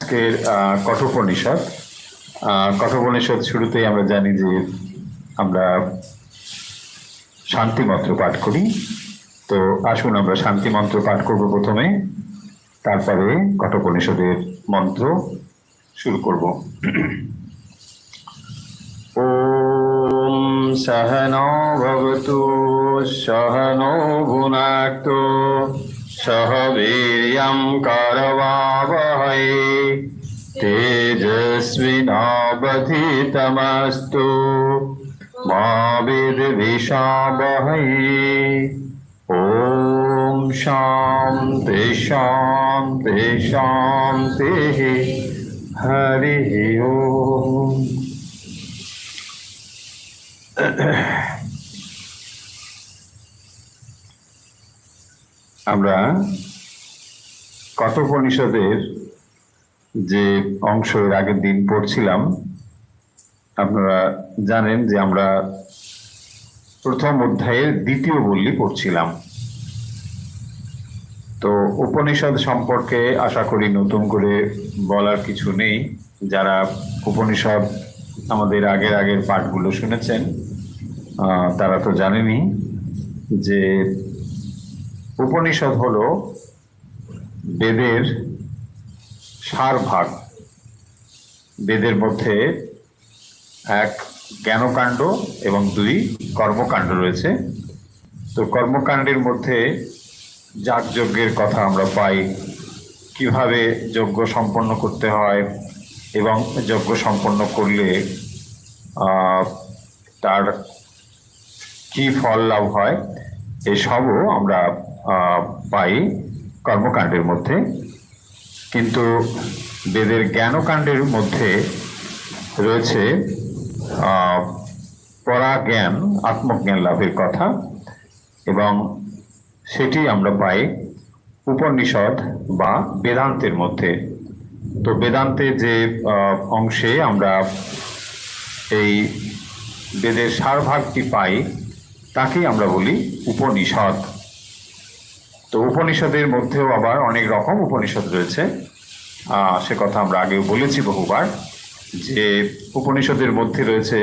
আজকের কঠোপনিষদ। কঠোপনিষদ শুরুতেই আমরা জানি যে আমরা শান্তি মন্ত্র পাঠ করি। তো আসুন আমরা শান্তি মন্ত্র পাঠ করব প্রথমে, তারপরে কঠোপনিষদের মন্ত্র শুরু করব। ওম সহনৌ ভবতু সহনৌ ভুনাক্তু সহ বীর্যং করবাবহৈ তেজস্বিনাবধীতমস্তু মা বিদ্বিষাবহৈ। ওম শান্তি শান্তি শান্তি। হরি ওম। আমরা কঠোপনিষদের যে অংশ এর আগের দিন পড়ছিলাম, আপনারা জানেন যে আমরা প্রথম অধ্যায়ের দ্বিতীয় বল্লী পড়ছিলাম। তো উপনিষদ সম্পর্কে আশা করি নতুন করে বলার কিছু নেই। যারা উপনিষদ আমাদের আগের পাঠগুলো শুনেছেন তারা তো জানেনই যে উপনিষদ হলো বেদের সারভাগ। বেদের মধ্যে এক জ্ঞানকাণ্ড এবং দুই কর্মকাণ্ড রয়েছে। তো কর্মকাণ্ডের মধ্যে যাগযজ্ঞের কথা আমরা পাই, কিভাবে যজ্ঞ সম্পন্ন করতে হয় এবং যজ্ঞ সম্পন্ন করলে তার কি ফল লাভ হয়, এসবও আমরা পাই কর্মকাণ্ডের মধ্যে। কিন্তু বেদের জ্ঞানকাণ্ডের মধ্যে রয়েছে পরাজ্ঞান, আত্মজ্ঞান লাভের কথা, এবং সেটি আমরা পাই উপনিষদ বা বেদান্তের মধ্যে। তো বেদান্তের যে অংশে আমরা এই বেদের সারভাগটি পাই তাকেই আমরা বলি উপনিষদ। তো উপনিষদের মধ্যেও আবার অনেক রকম উপনিষদ রয়েছে, সে কথা আমরা আগেও বলেছি বহুবার, যে উপনিষদের মধ্যে রয়েছে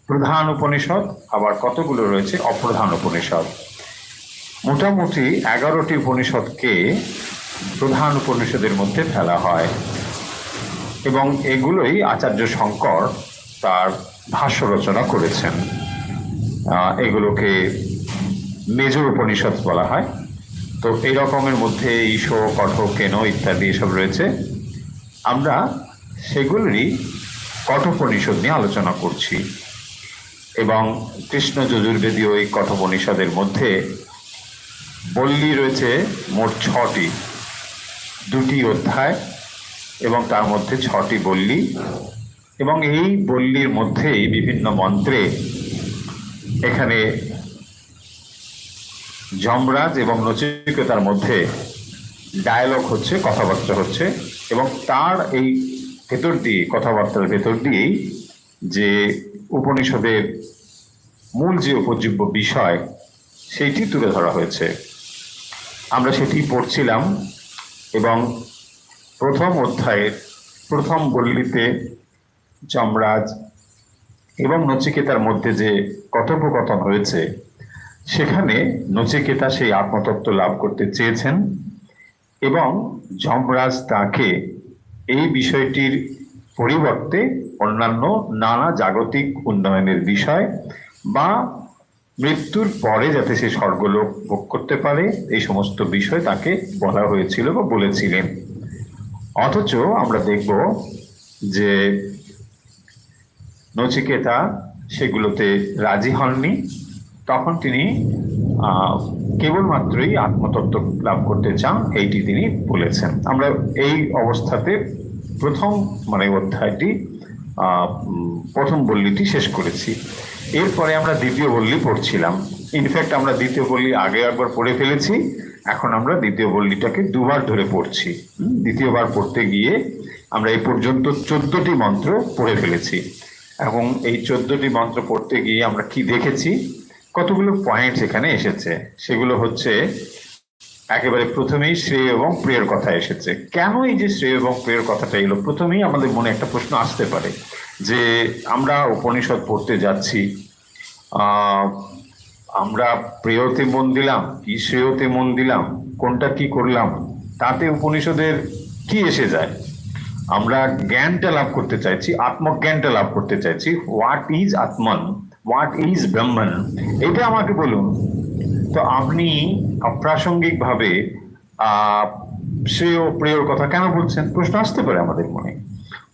প্রধান উপনিষদ, আবার কতগুলো রয়েছে অপ্রধান উপনিষদ। মোটামুটি 11টি উপনিষদকে প্রধান উপনিষদের মধ্যে ফেলা হয়, এবং এগুলোই আচার্য শঙ্কর তার ভাষ্য রচনা করেছেন। এগুলোকে মেজর উপনিষদ বলা হয়। তো এই রকমের মধ্যে ঈশো, কঠ, কেন ইত্যাদি এসব রয়েছে। আমরা সেগুলোরই কঠোপনিষদ নিয়ে আলোচনা করছি, এবং কৃষ্ণ যজুর্বেদী ওই কঠোপনিষদের মধ্যে বল্লী রয়েছে মোট 6টি, 2টি অধ্যায় এবং তার মধ্যে 6টি বল্লী। এবং এই বল্লীর মধ্যেই বিভিন্ন মন্ত্রে এখানে যমরাজ এবং নচিকেতার মধ্যে ডায়ালগ হচ্ছে, কথাবার্তা হচ্ছে, এবং তার এই ভেতর দিয়ে, কথাবার্তার ভেতর দিয়েই যে উপনিষদের মূল যে উপজীব্য বিষয় সেইটি তুলে ধরা হয়েছে। আমরা সেটি পড়ছিলাম, এবং প্রথম অধ্যায়ের প্রথম বল্লীতে যমরাজ এবং নচিকেতার মধ্যে যে কথোপকথন হয়েছে, সেখানে নচিকেতা সেই আত্মতত্ত্ব লাভ করতে চেয়েছেন, এবং যমরাজ তাকে এই বিষয়টির পরিবর্তে অন্যান্য নানা জাগতিক উন্নয়নের বিষয় বা মৃত্যুর পরে যাতে সে স্বর্গলোক ভোগ করতে পারে, এই সমস্ত বিষয় তাকে বলা হয়েছিল বা বলেছিলেন। অথচ আমরা দেখব যে নচিকেতা সেগুলোতে রাজি হননি। তখন তিনি কেবলমাত্রই আত্মতত্ত্ব লাভ করতে চান, এইটি তিনি বলেছেন। আমরা এই অবস্থাতে প্রথম অধ্যায়টি, প্রথম বল্লীটি শেষ করেছি। এরপরে আমরা দ্বিতীয় বল্লী পড়ছিলাম। ইনফ্যাক্ট আমরা দ্বিতীয় বল্লী আগে একবার পড়ে ফেলেছি, এখন আমরা দ্বিতীয় বল্লীটাকে দুবার ধরে পড়ছি। দ্বিতীয়বার পড়তে গিয়ে আমরা এই পর্যন্ত 14টি মন্ত্র পড়ে ফেলেছি, এবং এই 14টি মন্ত্র পড়তে গিয়ে আমরা কি দেখেছি, কতগুলো পয়েন্ট এখানে এসেছে। সেগুলো হচ্ছে একেবারে প্রথমেই শ্রেয় এবং প্রিয়র কথা এসেছে। কেন এই যে শ্রেয় এবং প্রিয়র কথাটা এলো, প্রথমেই আমাদের মনে একটা প্রশ্ন আসতে পারে যে আমরা উপনিষদ পড়তে যাচ্ছি, আমরা প্রিয়তে মন দিলাম কি শ্রেয়তে মন দিলাম, কোনটা কি করলাম, তাতে উপনিষদের কি এসে যায়? আমরা জ্ঞানটা লাভ করতে চাইছি, আত্মজ্ঞানটা লাভ করতে চাইছি। What is আত্মন, what is Brahman, এটা আমাকে বলুন। তো আপনি অপ্রাসঙ্গিক ভাবে শ্রেয় প্রিয়র কথা কেন বলছেন, প্রশ্ন আসতে পারে আমাদের মনে।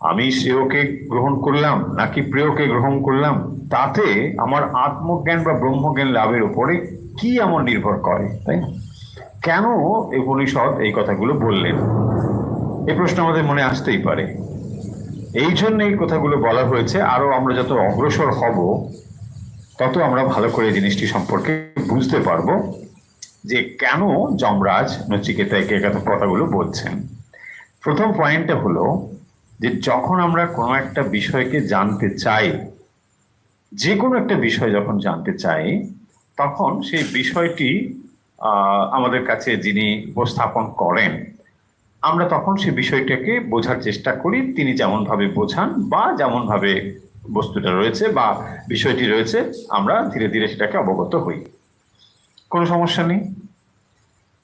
আমি শ্রেয়কে গ্রহণ করলাম নাকি প্রিয়কে গ্রহণ করলাম, তাতে আমার আত্মজ্ঞান বা ব্রহ্মজ্ঞান লাভের উপরে কি এমন নির্ভর করে, তাই না? কেন উপনিষদ এই কথাগুলো বললেন, এই প্রশ্ন আমাদের মনে আসতেই পারে। এই জন্য এই কথাগুলো বলা হয়েছে। আরো আমরা যত অগ্রসর হব তত আমরা ভালো করে জিনিসটি সম্পর্কে বুঝতে পারবো যে কেন যমরাজ নচিকেতাকে কথাগুলো বলছেন। প্রথম পয়েন্টটা হলো যে যখন আমরা কোনো একটা বিষয়কে জানতে চাই, যে কোনো একটা বিষয় যখন জানতে চাই, তখন সেই বিষয়টি আমাদের কাছে যিনি উপস্থাপন করেন, আমরা তখন সেই বিষয়টাকে বোঝার চেষ্টা করি। তিনি যেমন ভাবে বোঝান বা যেমন ভাবে বস্তুটা রয়েছে বা বিষয়টি রয়েছে, আমরা ধীরে ধীরে সেটাকে অবগত হই, কোনো সমস্যা নেই।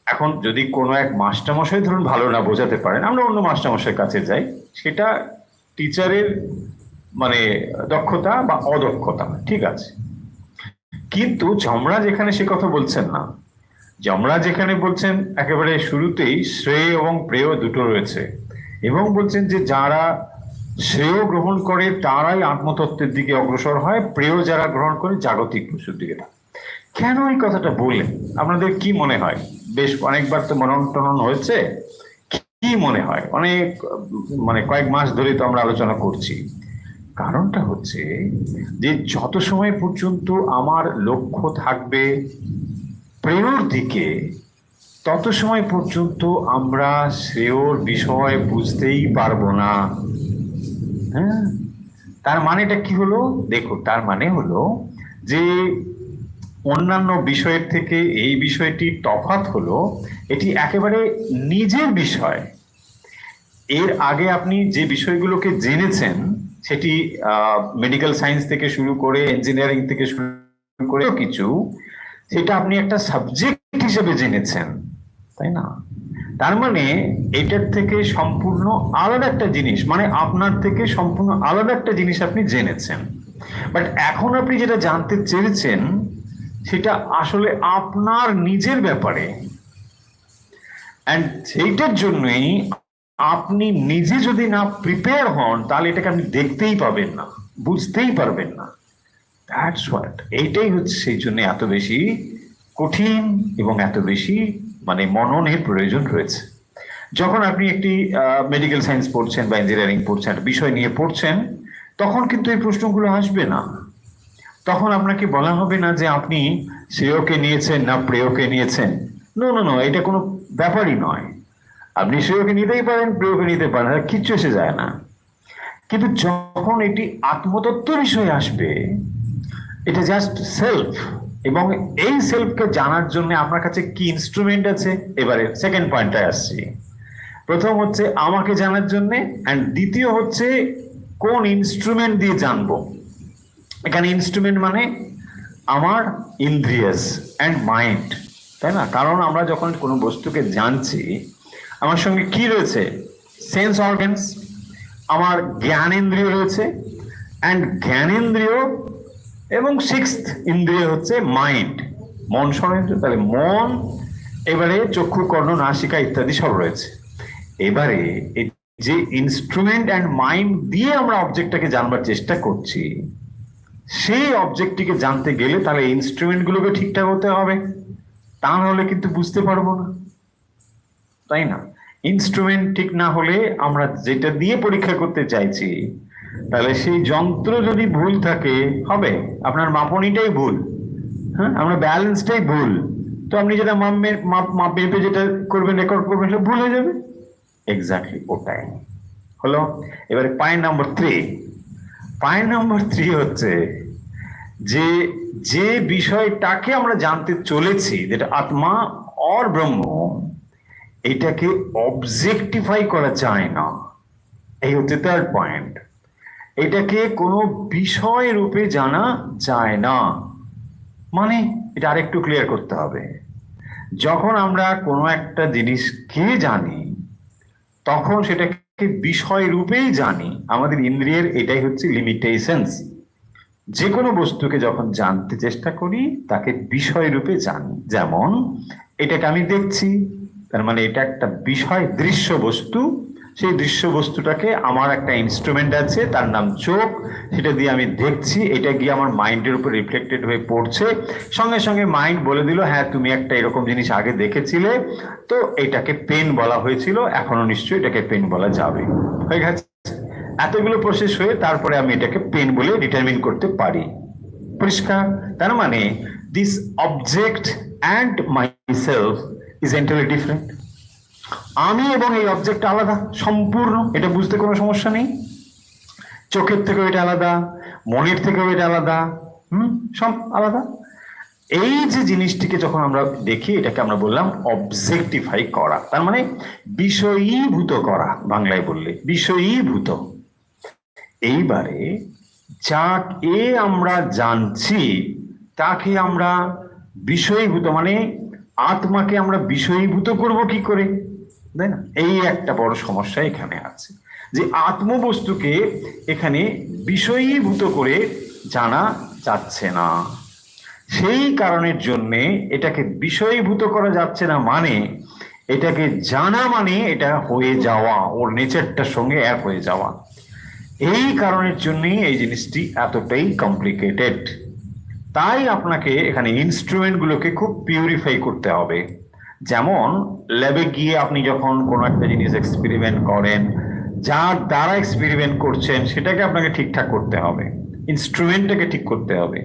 এখন যদি কোনো এক মাস্টারমশাই ধরুন ভালো না বোঝাতে পারেন, আমরা অন্য মাস্টারমশাইয়ের কাছে যাই, সেটা টিচারের মানে দক্ষতা বা অদক্ষতা, ঠিক আছে। কিন্তু যমরাজ এখানে সে কথা বলছেন না। যমরাজ এখানে বলছেন একেবারে শুরুতেই শ্রেয় এবং প্রেয় দুটো রয়েছে, এবং বলছেন যে যারা শ্রেয় গ্রহণ করে তারাই আত্মতত্ত্বের দিকে অগ্রসর হয়, প্রেয় যারা গ্রহণ করে জাগতিক বস্তুর দিকে। কেন এই কথাটা বললেন আপনাদের কি মনে হয়? বেশ অনেকবার তো মনন টনন হয়েছে, কি মনে হয়? অনেক মানে কয়েক মাস ধরে তো আমরা আলোচনা করছি। কারণটা হচ্ছে যে যত সময় পর্যন্ত আমার লক্ষ্য থাকবে প্রেয়র দিকে, তত সময় পর্যন্ত আমরা শ্রেয়র বিষয় বুঝতেই পারবো না। হ্যাঁ, তার মানেটা কি হলো? দেখো, তার মানে হলো যে অন্যান্য বিষয়ের থেকে এই বিষয়টি তফাৎ হলো, এটি একেবারে নিজের বিষয়। এর আগে আপনি যে বিষয়গুলোকে জেনেছেন, সেটি মেডিকেল সায়েন্স থেকে শুরু করে ইঞ্জিনিয়ারিং থেকে শুরু করে কিছু, সেটা আপনি একটা সাবজেক্ট হিসেবে জেনেছেন, তাই না? তার মানে এটার থেকে সম্পূর্ণ আলাদা একটা জিনিস, মানে আপনার থেকে সম্পূর্ণ আলাদা একটা জিনিস আপনি জেনেছেন। বাট এখন আপনি যেটা জানতে চেয়েছেন সেটা আসলে আপনার নিজের ব্যাপারে, অ্যান্ড সেইটার জন্যই আপনি নিজে যদি না প্রিপেয়ার হন, তাহলে এটাকে আপনি দেখতেই পাবেন না, বুঝতেই পারবেন না। দ্যাটস হোয়াট, এইটাই হচ্ছে সেই জন্য এত বেশি কঠিন এবং এত বেশি মানে মননের প্রয়োজন রয়েছে। যখন আপনি একটি মেডিকেল সায়েন্স পড়ছেন বা ইঞ্জিনিয়ারিং পড়ছেন, বিষয় নিয়ে পড়ছেন, তখন কিন্তু এই প্রশ্নগুলো আসবে না। তখন আপনাকে বলা হবে না যে আপনি শ্রেয়কে নিয়েছেন না প্রেয়কে নিয়েছেন। নো নো নো, এটা কোনো ব্যাপারই নয়। আপনি শ্রেয়কে নিতেই পারেন, প্রেয়কে নিতে পারেন, কিচ্ছু এসে যায় না। কিন্তু যখন এটি আত্মতত্ত্ব বিষয়ে আসবে, এটা জাস্ট সেলফ, এবং এই সেলফকে জানার জন্য আপনার কাছে কি ইনস্ট্রুমেন্ট আছে। এবারে সেকেন্ড পয়েন্টটায় আসছি। প্রথম হচ্ছে আমাকে জানার জন্য, অ্যান্ড দ্বিতীয় হচ্ছে কোন ইনস্ট্রুমেন্ট দিয়ে জানবো। এখানে ইনস্ট্রুমেন্ট মানে আমার ইন্দ্রিয়াস অ্যান্ড মাইন্ড, তাই না? কারণ আমরা যখন কোনো বস্তুকে জানছি, আমার সঙ্গে কি রয়েছে? সেন্স অর্গানস, আমার জ্ঞানেন্দ্রিয় রয়েছে, অ্যান্ড জ্ঞানেন্দ্রিয় এবং সিক্সথ ইন্দ্রিয় হচ্ছে মাইন্ড, মন ষড়যন্ত্র। তাহলে মন, এবারে চক্ষু কর্ণ নাসিকা ইত্যাদি সব রয়েছে। এবারে যে ইনস্ট্রুমেন্ট অ্যান্ড মাইন্ড দিয়ে আমরা অবজেক্টটাকে জানবার চেষ্টা করছি, সেই অবজেক্টটিকে জানতে গেলে তাহলে ইনস্ট্রুমেন্ট গুলোকে ঠিকঠাক হতে হবে, তা নাহলে কিন্তু বুঝতে পারবো না, তাই না? ইনস্ট্রুমেন্ট ঠিক না হলে আমরা যেটা দিয়ে পরীক্ষা করতে চাইছি, তাহলে সেই যন্ত্র যদি ভুল থাকে, হবে আপনার মাপনিটাই ভুল, হ্যাঁ, আমরা ব্যালেন্সটাই ভুল, তো আপনি যেটা মেপে যেটা করবেন, রেকর্ড করবেন, সেটা ভুল হয়ে যাবে। এক্স্যাক্টলি ওটাই হলো। এবারে পয়েন্ট নাম্বার 3। পয়েন্ট নাম্বার 3 হচ্ছে যে যে বিষয়টাকে আমরা জানতে চলেছি, যেটা আত্মা অর ব্রহ্ম, এটাকে অবজেক্টিফাই করা যায় না। এই হচ্ছে থার্ড পয়েন্ট। এটাকে কোনো বিষয় রূপে জানা যায় না। মানে এটা আরেকটু ক্লিয়ার করতে হবে। যখন আমরা কোনো একটা জিনিসকে জানি তখন সেটাকে বিষয় রূপেই জানি। আমাদের ইন্দ্রিয়ের এটাই হচ্ছে লিমিটেশনস। যে কোনো বস্তুকে যখন জানতে চেষ্টা করি তাকে বিষয় রূপে জানি। যেমন এটাকে আমি দেখছি, তার মানে এটা একটা বিষয়, দৃশ্য বস্তু। সেই দৃশ্য বস্তুটাকে আমার একটা ইনস্ট্রুমেন্ট আছে, তার নাম চোখ। সেটা দিয়ে আমি দেখছি, এটা গিয়ে আমার মাইন্ডের উপর রিফ্লেক্টেড হয়ে পড়ছে। সঙ্গে সঙ্গে মাইন্ড বলে দিল, হ্যাঁ তুমি একটা এরকম জিনিস আগে দেখেছিলে, তো এটাকে পেন বলা হয়েছিল, এখনো নিশ্চয়ই এটাকে পেন বলা যাবে। হয়ে গেছে। এতগুলো প্রসেস হয়ে তারপরে আমি এটাকে পেন বলে ডিটারমিন করতে পারি। পরিষ্কার? তার মানে this object and myself is entirely different. আমি এবং এই অবজেক্ট আলাদা সম্পূর্ণ, এটা বুঝতে কোনো সমস্যা নেই। চোখের থেকেও এটা আলাদা, মনের থেকেও এটা আলাদা, সব আলাদা। এই যে জিনিসটিকে যখন আমরা দেখি, এটাকে আমরা বললাম অবজেক্টিফাই করা, তার মানে বিষয়ীভূত করা, বাংলায় বললে বিষয়ীভূত। এইবারে যাকে আমরা জানছি তাকে আমরা বিষয়ীভূত, মানে আত্মাকে আমরা বিষয়ীভূত করব কি করে, তাই না? এই একটা বড় সমস্যা এখানে আছে, যে আত্মবস্তুকে এখানে বিষয়ীভূত করে জানা যাচ্ছে না। সেই কারণের জন্যে এটাকে বিষয়ীভূত করা যাচ্ছে না, মানে এটাকে জানা মানে এটা হয়ে যাওয়া, ওর নেচারটার সঙ্গে এক হয়ে যাওয়া। এই কারণের জন্যই এই জিনিসটি এতটাই কমপ্লিকেটেড। তাই আপনাকে এখানে ইনস্ট্রুমেন্টগুলোকে খুব পিউরিফাই করতে হবে। যেমন ল্যাবে গিয়ে আপনি যখন কোনো একটা জিনিস এক্সপেরিমেন্ট করেন, যার দ্বারা এক্সপেরিমেন্ট করছেন সেটাকে আপনাকে ঠিকঠাক করতে হবে, ইনস্ট্রুমেন্টটাকে ঠিক করতে হবে।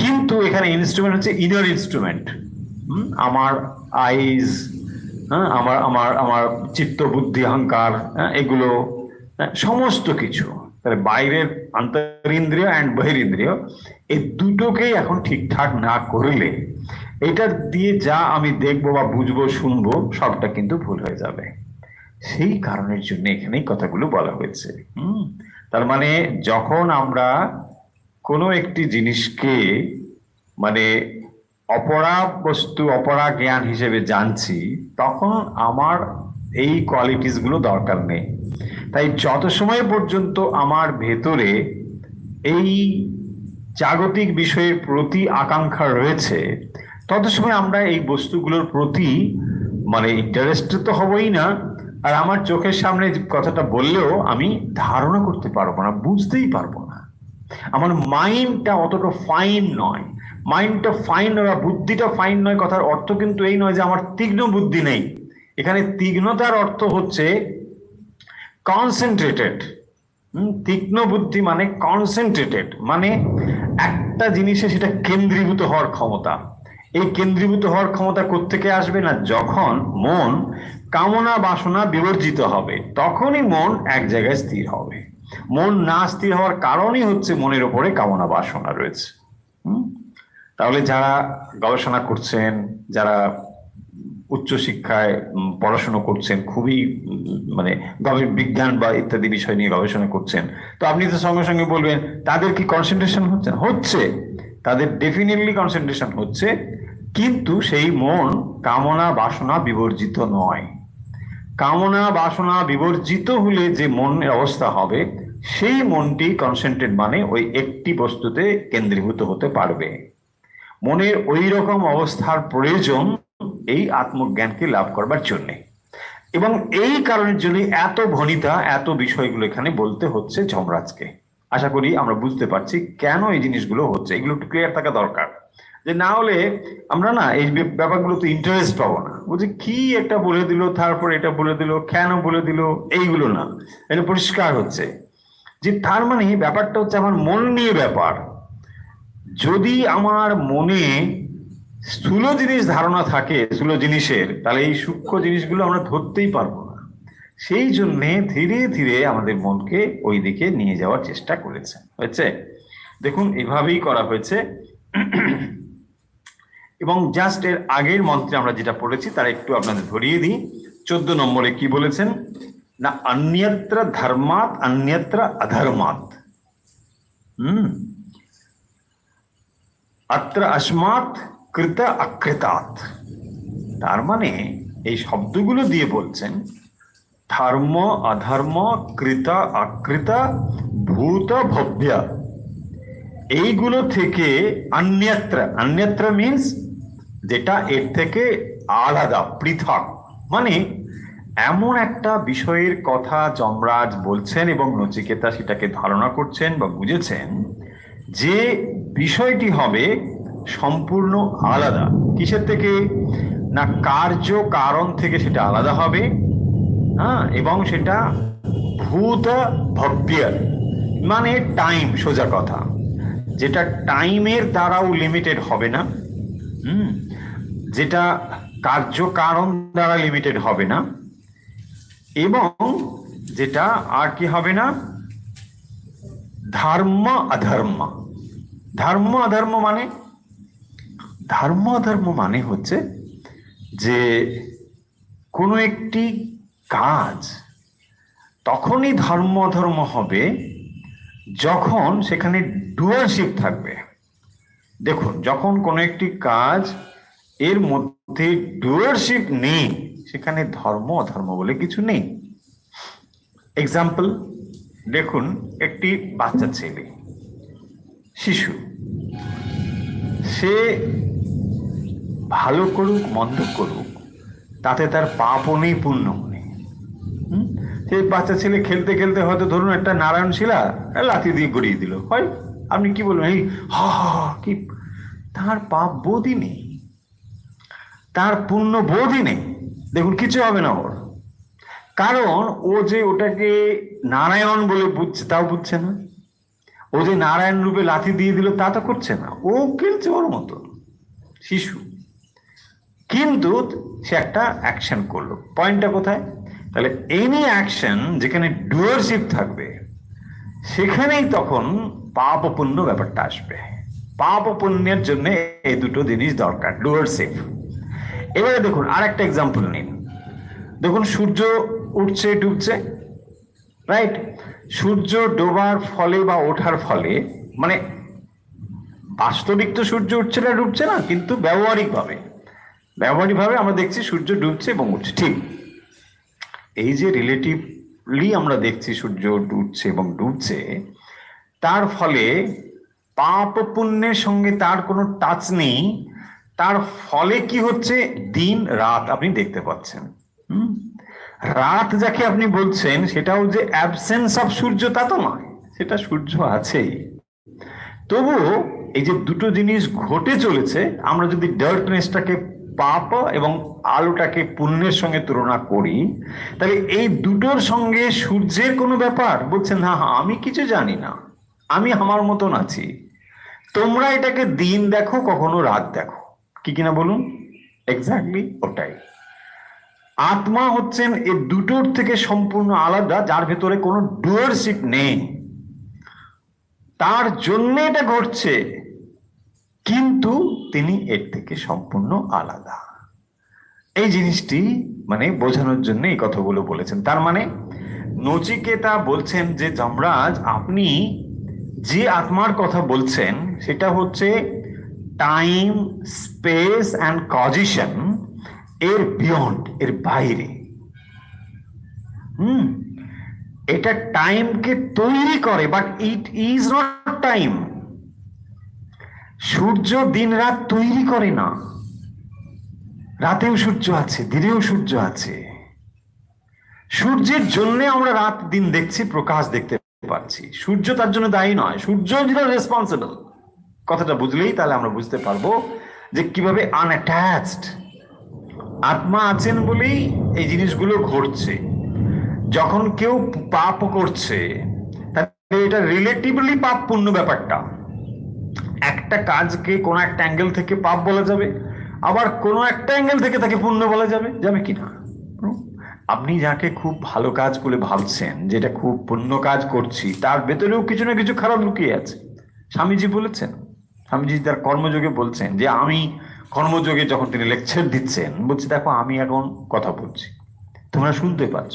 কিন্তু এখানে ইনস্ট্রুমেন্ট হচ্ছে ইনার ইনস্ট্রুমেন্ট। আমার আইজ, আমার আমার আমার চিত্ত বুদ্ধি অহংকার, এগুলো সমস্ত কিছু, তাহলে বাইরের অন্তরিন্দ্রিয় অ্যান্ড বহিরিন্দ্রিয়, এই দুটোকেই এখন ঠিকঠাক না করলে এটা দিয়ে যা আমি দেখবো বা বুঝবো শুনবো সবটা কিন্তু ভুল হয়ে যাবে। সেই কারণের জন্য এখানেই কথাগুলো বলা হয়েছে। তার মানে যখন আমরা কোনো একটি জিনিসকে মানে অপরা বস্তু, অপরা জ্ঞান হিসেবে জানছি, তখন আমার এই কোয়ালিটিস গুলো দরকার নেই। তাই যত সময় পর্যন্ত আমার ভেতরে এই জাগতিক বিষয়ের প্রতি আকাঙ্ক্ষা রয়েছে, তত সময় আমরা এই বস্তুগুলোর প্রতি মানে ইন্টারেস্টেড তো হবই না। আর আমার চোখের সামনে কথাটা বললেও আমি ধারণা করতে পারবো না, বুঝতেই পারবো না। আমার মাইন্ডটা অতটা ফাইন নয়। মাইন্ডটা ফাইন বা বুদ্ধিটা ফাইন নয়, কথার অর্থ কিন্তু এই নয় যে আমার তীক্ষ্ণ বুদ্ধি নেই। এখানে তীক্ষ্ণতার অর্থ হচ্ছে কনসেন্ট্রেটেড। তীক্ষ্ণ বুদ্ধি মানে কনসেন্ট্রেটেড, মানে একটা জিনিসে সেটা কেন্দ্রীভূত হওয়ার ক্ষমতা। এই কেন্দ্রীভূত হওয়ার ক্ষমতা কোত্থেকে আসবে না, যখন মন কামনা বাসনা বিবর্জিত হবে তখনই মন এক জায়গায় স্থির হবে। মন না স্থির হওয়ার কারণই হচ্ছে মনের উপরে কামনা বাসনা রয়েছে। তাহলে যারা গবেষণা করছেন, যারা উচ্চশিক্ষায় পড়াশোনা করছেন, খুবই মানে বিজ্ঞান বা ইত্যাদি বিষয় নিয়ে গবেষণা করছেন, তো আপনি তো সঙ্গে সঙ্গে বলবেন তাদের কি কনসেন্ট্রেশন হচ্ছে? হচ্ছে, তাদের ডেফিনেটলি কনসেন্ট্রেশন হচ্ছে, কিন্তু সেই মন কামনা বাসনা বিবর্জিত নয়। কামনা বাসনা বিবর্জিত হলে যে মনের অবস্থা হবে, সেই মনটি কনসেন্ট্রেট মানে ওই একটি বস্তুতে কেন্দ্রীভূত হতে পারবে। মনের ওই রকম অবস্থার প্রয়োজন এই আত্মজ্ঞানকে লাভ করবার জন্য। এবং এই কারণের জন্য এত ভনিতা, এত বিষয়গুলো এখানে বলতে হচ্ছে যমরাজকে। আশা করি আমরা বুঝতে পারছি কেন এই জিনিসগুলো হচ্ছে। এগুলো একটু ক্লিয়ার থাকা দরকার, যে না হলে আমরা না এই ব্যাপারগুলোতে ইন্টারেস্ট পাবো না। বলছি কি একটা বলে দিল, তারপর এটা বলে দিল, কেন বলে দিল, এইগুলো না। এটা পরিষ্কার হচ্ছে যে তার মানে ব্যাপারটা হচ্ছে আমার মন নিয়ে ব্যাপার। যদি আমার মনে স্থূল জিনিস ধারণা থাকে, স্থূল জিনিসের, তাহলে এই সূক্ষ্ম জিনিসগুলো আমরা ধরতেই পারবো না। সেই জন্যে ধীরে ধীরে আমাদের মনকে ওই দিকে নিয়ে যাওয়ার চেষ্টা করেছে, হয়েছে। দেখুন এভাবেই করা হয়েছে। এবং জাস্ট এর আগের মন্ত্রে আমরা যেটা পড়েছি তার একটু আপনাদের ধরিয়ে দিই। নম্বরে কি বলেছেন না, অন্যত্র ধর্মাৎ অন্যত্র অধর্মাৎ, অত্র অস্মাৎ কৃত অকৃতাৎ। তার মানে এই শব্দগুলো দিয়ে বলছেন ধর্ম অধর্ম কৃত অকৃত ভূত ভব্য, এইগুলো থেকে অন্যত্র, অন্যত্র মিন্স যেটা এর থেকে আলাদা, পৃথক। মানে এমন একটা বিষয়ের কথা যমরাজ বলছেন এবং নচিকেতা সেটাকে ধারণা করছেন বা বুঝেছেন যে বিষয়টি হবে সম্পূর্ণ আলাদা। কিসের থেকে না, কার্য কারণ থেকে সেটা আলাদা হবে, হ্যাঁ, এবং সেটা ভূত ভব্য মানে টাইম, সোজা কথা, যেটা টাইমের দ্বারাও লিমিটেড হবে না, যেটা কার্য কারণ দ্বারা লিমিটেড হবে না, এবং যেটা আর কি হবে না, ধর্ম অধর্ম। ধর্ম অধর্ম মানে, ধর্ম অধর্ম মানে হচ্ছে যে কোনো একটি কাজ তখনই ধর্ম অধর্ম হবে যখন সেখানে ডুয়ারশিপ থাকবে। দেখুন, যখন কোনো একটি কাজ এর মধ্যে ডুয়ারশিপ নেই, সেখানে ধর্ম অধর্ম বলে কিছু নেই। এক্সাম্পল দেখুন, একটি বাচ্চা ছেলে, শিশু, সে ভালো করুক মন্দ করুক তাতে তার পাপও নেই পুণ্য নেই। সেই বাচ্চা ছেলে খেলতে খেলতে হয়তো ধরুন একটা নারায়ণ শিলা লাথি দিয়ে গড়িয়ে দিল, হয়, আপনি কি বলবেন, এই হা হা কি, তার পাপ বোধই নেই, তার পুণ্য বোধই নেই। দেখুন, কিছু হবে না ওর, কারণ ও যে ওটাকে নারায়ণ বলে বুঝছে তাও বুঝছে না, ও যে নারায়ণ রূপে লাথি দিয়ে দিল তা তো করছে না, ও খেলছে ওর মতো, শিশু। কিন্তু সে একটা অ্যাকশন করলো। পয়েন্টটা কোথায়? তাহলে এনি অ্যাকশন যেখানে ডুয়ারশিপ থাকবে সেখানেই তখন পাপ ও পুণ্য ব্যাপারটা আসবে। পাপ ও পুণ্যের জন্য এই দুটো জিনিস দরকার, ডুয়ারশিপ। এবারে দেখুন আর একটা এক্সাম্পল নিন। দেখুন, সূর্য উঠছে ডুবছে, রাইট? সূর্য ডোবার ফলে বা ওঠার ফলে, মানে বাস্তবিক তো সূর্য উঠছে না ডুবছে না, কিন্তু ব্যবহারিকভাবে আমরা দেখছি সূর্য ডুবছে এবং উঠছে। ঠিক এই যে রিলেটিভলি আমরা দেখছি সূর্য উঠছে এবং ডুবছে, তার ফলে পাপ পুণ্যের সঙ্গে তার কোনো টাচ নেই। তার ফলে কি হচ্ছে, দিন রাত আপনি দেখতে পাচ্ছেন। রাত যাকে আপনি বলছেন সেটাও যে অ্যাবসেন্স অফ সূর্য তা তো নয়, সেটা সূর্য আছেই। তবুও এই যে দুটো জিনিস ঘটে চলেছে, আমরা যদি ডার্কনেসটাকে পাপ এবং আলোটাকে পুণ্যের সঙ্গে তুলনা করি, তাহলে এই দুটোর সঙ্গে সূর্যের কোনো ব্যাপার? বলছেন না, আমি কিছু জানি না, আমি আমার মতন আছি। তোমরা এটাকে দিন দেখো, কখনো রাত দেখো, কি কিনা বলুন? এক্স্যাক্টলি ওটাই। আত্মা হচ্ছেন এই দুটোর থেকে সম্পূর্ণ আলাদা, যার ভেতরে কোনো ডুয়ারশিপ নেই, তার জন্য এটা ঘটছে, কিন্তু তিনি এর থেকে সম্পূর্ণ আলাদা। এই জিনিসটি মানে বোঝানোর জন্য এই কথাগুলো বলেছেন। তার মানে নচিকেতা বলছেন যে যমরাজ, আপনি যে আত্মার কথা বলছেন সেটা হচ্ছে টাইম, স্পেস অ্যান্ড কজিশন এর বিয়ন্ড, এর বাইরে। এটা টাইমকে তৈরি করে, but it is not time. সূর্য দিন রাত তৈরি করে না, রাতেও সূর্য আছে, দিনেও সূর্য আছে। সূর্যের জন্য আমরা রাত দিন দেখছি, প্রকাশ দেখতে পাচ্ছি। সূর্য তার জন্য দায়ী নয়, সূর্য রেসপন্সিবল। কথাটা বুঝলেই তাহলে আমরা বুঝতে পারবো যে কিভাবে আনঅ্যাটাচড আত্মা আছেন বলেই এই জিনিসগুলো ঘটছে। যখন কেউ পাপ করছে, তাহলে এটা রিলেটিভলি পাপ পুণ্য ব্যাপারটা। একটা কাজকে কোনো একটা অ্যাঙ্গেল থেকে পাপ বলা যাবে, আবার কোনো একটা অ্যাঙ্গেল থেকে তাকে পুণ্য বলা যাবে, যাবে কিনা? আপনি যাকে খুব ভালো কাজ বলে ভাবছেন, যেটা খুব পুণ্য কাজ করছি, তার ভেতরেও কিছু না কিছু খারাপ লুকিয়ে আছে। স্বামীজি বলেছেন, স্বামীজি তার কর্মযোগে বলছেন যে, আমি কর্মযোগে যখন তিনি লেকচার দিচ্ছেন, বলছি দেখো আমি এখন কথা বলছি, তোমরা শুনতে পাচ্ছ।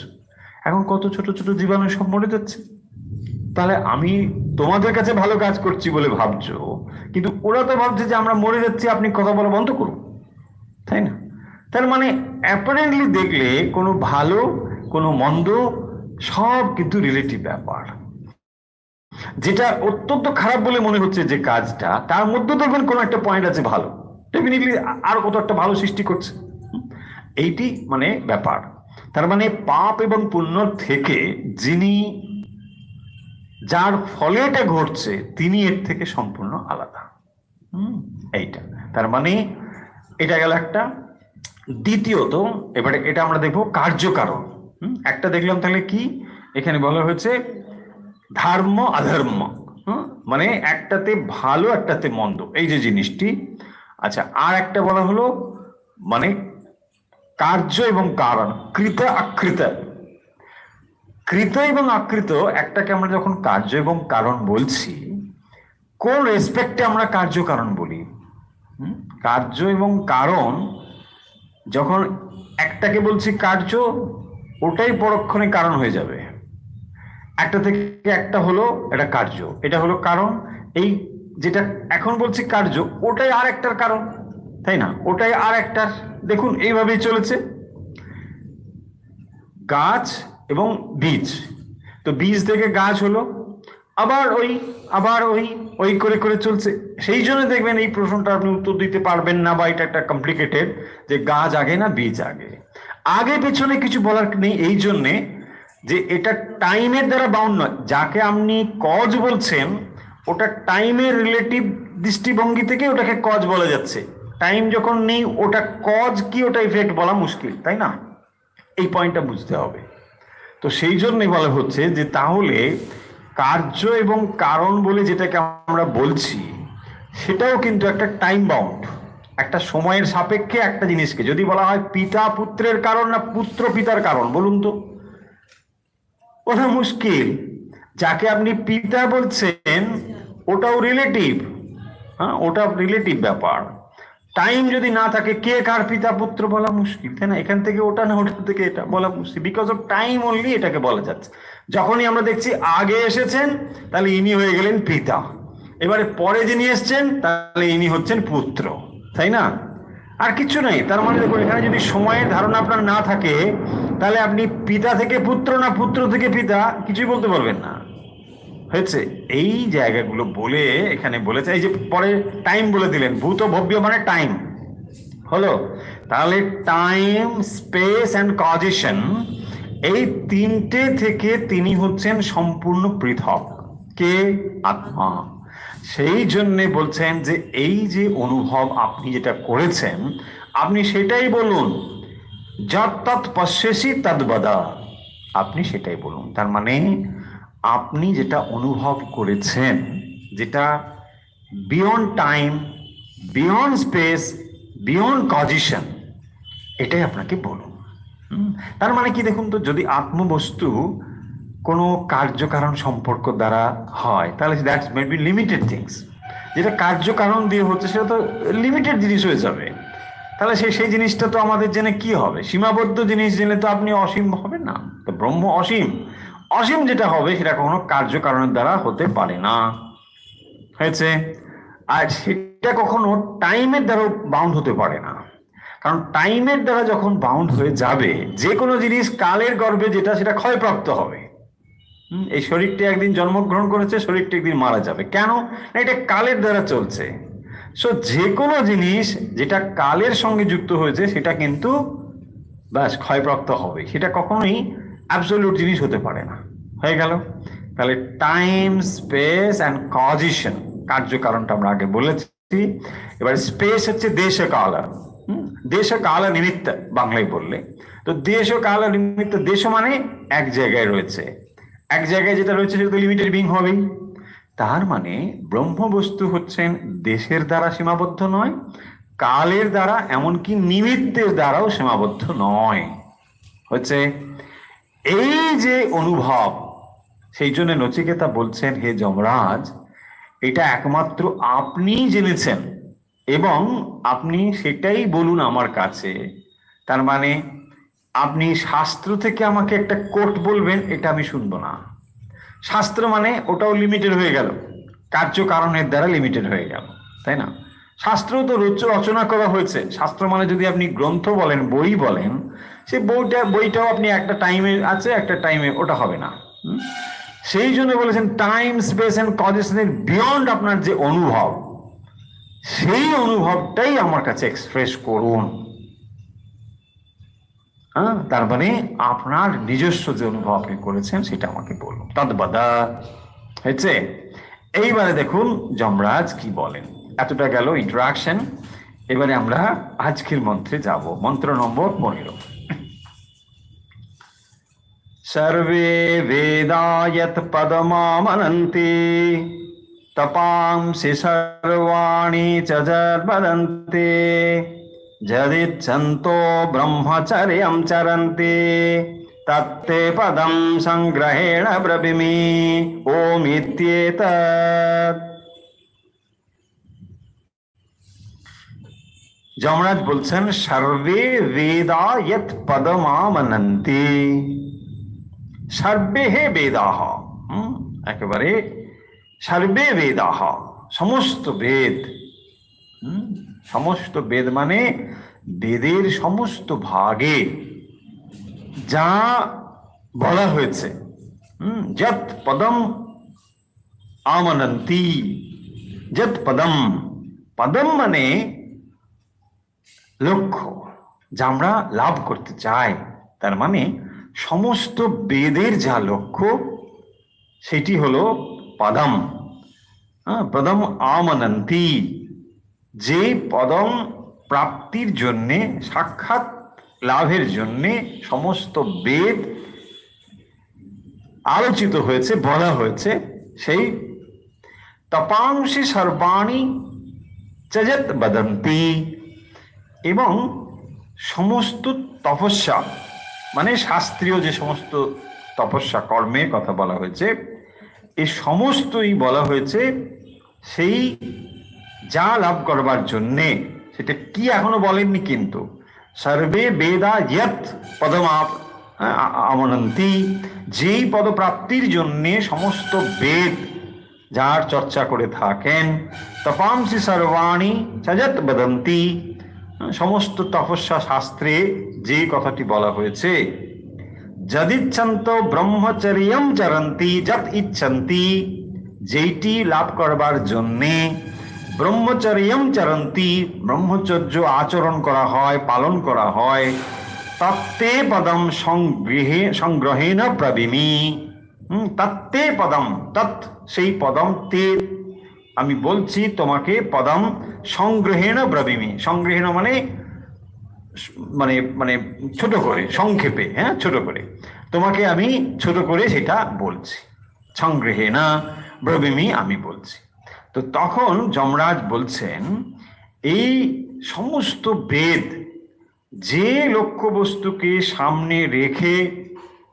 এখন কত ছোট ছোট জীবাণু সব মরে যাচ্ছে। তাহলে আমি তোমাদের কাছে ভালো কাজ করছি বলে ভাবছো, কিন্তু ওরা তো ভাবছে যে আমরা মরে যাচ্ছি, আপনি কথা বলা বন্ধ করুন, তাই না? তার মানে অ্যাপারেন্টলি দেখলে কোনো ভালো কোনো মন্দ সব কিন্তু রিলেটিভ ব্যাপার। যেটা অত্যন্ত খারাপ বলে মনে হচ্ছে যে কাজটা, তার মধ্যে দেখবেন কোনো একটা পয়েন্ট আছে ভালো, ডেফিনেটলি আর কত একটা ভালো সৃষ্টি করছে। এইটি মানে ব্যাপার। তার মানে পাপ এবং পুণ্য থেকে যিনি, যার ফলে এটা ঘটছে, তিনি এর থেকে সম্পূর্ণ আলাদা। এইটা তার মানে এটা গেল একটা। দ্বিতীয়ত এবারে এটা আমরা দেখবো কার্যকারণ। একটা দেখলাম তাহলে কি, এখানে বলা হয়েছে ধর্ম অধর্ম, মানে একটাতে ভালো একটাতে মন্দ, এই যে জিনিসটি। আচ্ছা, আর একটা বলা হলো মানে কার্য এবং কারণ, কৃত আকৃত। কৃত এবং আকৃত একটাকে আমরা যখন কার্য এবং কারণ বলছি, কোন রেসপেক্টে আমরা কার্য কারণ বলি? কার্য এবং কারণ যখন একটাকে বলছি কার্য, ওটাই পরক্ষণে কারণ হয়ে যাবে। একটা থেকে একটা হলো এটা কার্য, এটা হলো কারণ। এই যেটা এখন বলছি কার্য, ওটাই আর একটার কারণ, তাই না? ওটাই আর একটার, দেখুন এইভাবেই চলেছে। গাছ এবং বীজ, তো বীজ থেকে গাছ হলো, আবার ওই ওই করে করে চলছে। সেই জন্য দেখবেন এই প্রশ্নটা আপনি উত্তর দিতে পারবেন না, বা এটা একটা কমপ্লিকেটেড, যে গাছ আগে না বীজ আগে। আগে পেছনে কিছু বলার নেই, এই জন্যে যে এটা টাইমের দ্বারা বাউন্ড নয়। যাকে আপনি কজ বলছেন ওটা টাইমের রিলেটিভ দৃষ্টিভঙ্গি থেকে ওটাকে কজ বলা যাচ্ছে। টাইম যখন নেই, ওটা কজ কি ওটা ইফেক্ট বলা মুশকিল, তাই না? এই পয়েন্টটা বুঝতে হবে। তো সেই জন্যই বলা হচ্ছে যে তাহলে কার্য এবং কারণ বলে যেটাকে আমরা বলছি, সেটাও কিন্তু একটা টাইম বাউন্ড, একটা সময়ের সাপেক্ষে একটা জিনিসকে। যদি বলা হয় পিতা পুত্রের কারণ না পুত্র পিতার কারণ, বলুন তো, ওটা মুশকিল। যাকে আপনি পিতা বলছেন ওটাও রিলেটিভ, হ্যাঁ, ওটা রিলেটিভ ব্যাপার। টাইম যদি না থাকে, কে কার পিতা পুত্র বলা মুশকিল, তাই না? এখান থেকে ওটা না ওটা থেকে এটা বলা মুশকিল, বিকজ অফ টাইম অনলি এটাকে বলা যাচ্ছে। যখনই আমরা দেখছি আগে এসেছেন, তাহলে ইনি হয়ে গেলেন পিতা, এবারে পরে যিনি এসছেন তাহলে ইনি হচ্ছেন পুত্র, তাই না? আর কিছু নাই। তার মানে দেখুন, এখানে যদি সময়ের ধারণা আপনার না থাকে, তাহলে আপনি পিতা থেকে পুত্র না পুত্র থেকে পিতা কিছুই বলতে পারবেন না। হয়েছে? এই জায়গাগুলো বলে এখানে বলেছে, এই যে পরে টাইম বলে দিলেন, ভূত ভব্য মানে টাইম হলো। তাহলে টাইম, স্পেস অ্যান্ড কজেশন, এই তিনটে থেকে তিনি হচ্ছেন সম্পূর্ণ পৃথক। কে? আত্মা। সেই জন্যে বলছেন যে এই যে অনুভব আপনি যেটা করেছেন, আপনি সেটাই বলুন। যৎ তৎ পশ্যসি তদ্বদা, আপনি সেটাই বলুন। তার মানে আপনি যেটা অনুভব করেছেন, যেটা beyond time, beyond space, beyond causation, এটাই আপনাকে বলুন। তার মানে কি দেখুন তো, যদি আত্মবস্তু কোনো কার্যকারণ সম্পর্ক দ্বারা হয়, তাহলে দ্যাটস মেবি লিমিটেড থিংস। যেটা কার্যকারণ দিয়ে হচ্ছে সেটা তো লিমিটেড জিনিস হয়ে যাবে। তাহলে সেই জিনিসটা তো আমাদের জেনে কি হবে? সীমাবদ্ধ জিনিস জেনে তো আপনি অসীম হবেন না। তো ব্রহ্ম অসীম, অসীম যেটা হবে সেটা কখনো কার্যকারণের দ্বারা হতে পারে না। হয়েছে? আর সেটা কখনো টাইমের দ্বারা বাউন্ড হতে পারে না, কারণ টাইমের দ্বারা যখন বাউন্ড হয়ে যাবে, যে কোনো জিনিস কালের গর্ভে যেটা, সেটা ক্ষয়প্রাপ্ত হবে। এই শরীরটি একদিন জন্মগ্রহণ করেছে, শরীরটি একদিন মারা যাবে। কেন? এটা কালের দ্বারা চলছে। সো যে কোনো জিনিস যেটা কালের সঙ্গে যুক্ত হয়েছে, সেটা কিন্তু ব্যাস ক্ষয়প্রাপ্ত হবে, সেটা কখনোই অ্যাবসলিউট জিনিস হতে পারে না। হয়ে গেল? তাহলে টাইম, স্পেস অ্যান্ড কজিশন, কার্যকারণটা আমরা আগে বলেছি। এবার স্পেস হচ্ছে দেশ কাল, দেশ কাল নিমিত্ত বাংলায় বললে। তো দেশ ও কাল নিমিত্ত, দেশ মানে এক জায়গায় রয়েছে, এক জায়গায় যেটা রয়েছে সেটা তো লিমিটেড বিং হবেই। তার মানে ব্রহ্মবস্তু হচ্ছেন দেশের দ্বারা সীমাবদ্ধ নয়, কালের দ্বারা, এমনকি নিমিত্তের দ্বারাও সীমাবদ্ধ নয়। হচ্ছে এই যে অনুভব, সেই জন্য নচিকেতা বলছেন, হে যমরাজ, এটা একমাত্র আপনিই জেনেছেন এবং আপনি সেটাই বলুন আমার কাছে। তার মানে আপনি শাস্ত্র থেকে আমাকে একটা কোট বলবেন, এটা আমি শুনবো না। শাস্ত্র মানে ওটাও লিমিটেড হয়ে গেল, কার্যকারণের দ্বারা লিমিটেড হয়ে গেল, তাই না? শাস্ত্র তো রচনা করা হয়েছে। শাস্ত্র মানে যদি আপনি গ্রন্থ বলেন, বই বলেন, সে বইটাও আপনি একটা টাইমে আছে, একটা টাইমে ওটা হবে না। সেই জন্য বলেছেন টাইম, স্পেস এন্ড কজেশনের বিয়ন্ড আপনার যে অনুভব, সেই অনুভবটাই আমার কাছে এক্সপ্রেস করুন। হ্যাঁ, তার মানে আপনার নিজস্ব যে অনুভব আপনি করেছেন সেটা আমাকে বলুন। তদ্বাদা হয়েছে। এইবারে দেখুন যমরাজ কি বলেন। এতটা গেল ইন্ট্রোডাকশন। এবারে আমরা আজকের মন্ত্রে যাব। মন্ত্র নম্বর 15। সর্বে বেদা যৎ পদমামনন্তি तपांसि सर्वाणि च वदन्ति यदिच्छन्तो ब्रह्मचर्यं चरन्ति तत्ते पदं संग्रहेण ब्रवीमि ओमित्येतत्। যমরাজ বলছেন সর্বে বেদা যৎ পদমামনন্তি, সর্বে হে বেদাহ, একেবারে সর্বে বেদাহ, সমস্ত বেদ। সমস্ত বেদ মানে বেদের সমস্ত ভাগে যা বলা হয়েছে। যৎ পদম আমনন্তি, যৎ পদম, পদম মানে লক্ষ্য, যা আমরা লাভ করতে চাই। তার মানে সমস্ত বেদের যা লক্ষ্য সেটি হলো পদম। পদম আমনন্তি, যে পদম প্রাপ্তির জন্যে, সাক্ষাৎ লাভের জন্যে সমস্ত বেদ আলোচিত হয়েছে, বলা হয়েছে, সেই তপাংসি সর্বাণি চযৎ বদন্তি, এবং সমস্ত তপস্যা মানে শাস্ত্রীয় যে সমস্ত তপস্যা কর্মের কথা বলা হয়েছে, এই সমস্তই বলা হয়েছে সেই যা লাভ করবার জন্যে। সেটা কি এখনো বলেননি, কিন্তু সর্বে বেদা যৎ পদমামনন্তি, যেই পদপ্রাপ্তির জন্যে সমস্ত বেদ যার চর্চা করে থাকেন, তপাংসি সর্বাণি চযৎ বদন্তি, সমস্ত তপস্যা শাস্ত্রে যে কথাটি বলা হয়েছে, যদিচ্ছন্ত ব্রহ্মচর্যম চরন্তি, যৎ ইচ্ছন্তি, যেইটি লাভ করবার জন্যে ব্রহ্মচর্যম চরন্তি, ব্রহ্মচর্য আচরণ করা হয়, পালন করা হয়, তত্তে পদম সংগ্রহেণ ব্রবীমি। তত্তে পদম, তৎ সেই পদম, তে আমি বলছি তোমাকে, পদম সংগ্রহেণ ব্রবীমি। সংগ্রহেণ মানে মানে মানে ছোট করে, সংক্ষেপে, হ্যাঁ, ছোট করে তোমাকে আমি ছোট করে সেটা বলছি। সংগ্রহেণ ব্রবীমি, আমি বলছি। তো তখন যমরাজ বলছেন এই সমস্ত বেদ যে লক্ষ্যবস্তুকে সামনে রেখে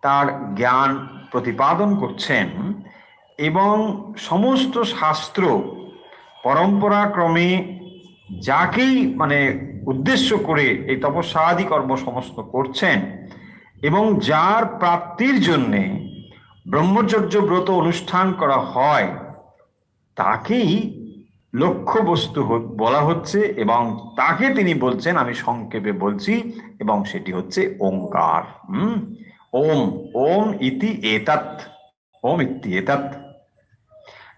তার জ্ঞান প্রতিপাদন করছেন, এবং সমস্ত শাস্ত্র পরম্পরাক্রমে যাকেই মানে উদ্দেশ্য করে এই তপস্যাদি কর্ম সমস্ত করছেন, এবং যার প্রাপ্তির জন্যে ব্রহ্মচর্য ব্রত অনুষ্ঠান করা হয়, তাকেই লক্ষ্যবস্তু বলা হচ্ছে, এবং তাকে তিনি বলছেন, আমি সংক্ষেপে বলছি, এবং সেটি হচ্ছে ওঙ্কার। ওম, ওম ইতি এতৎ, ওম ইতি এতৎ।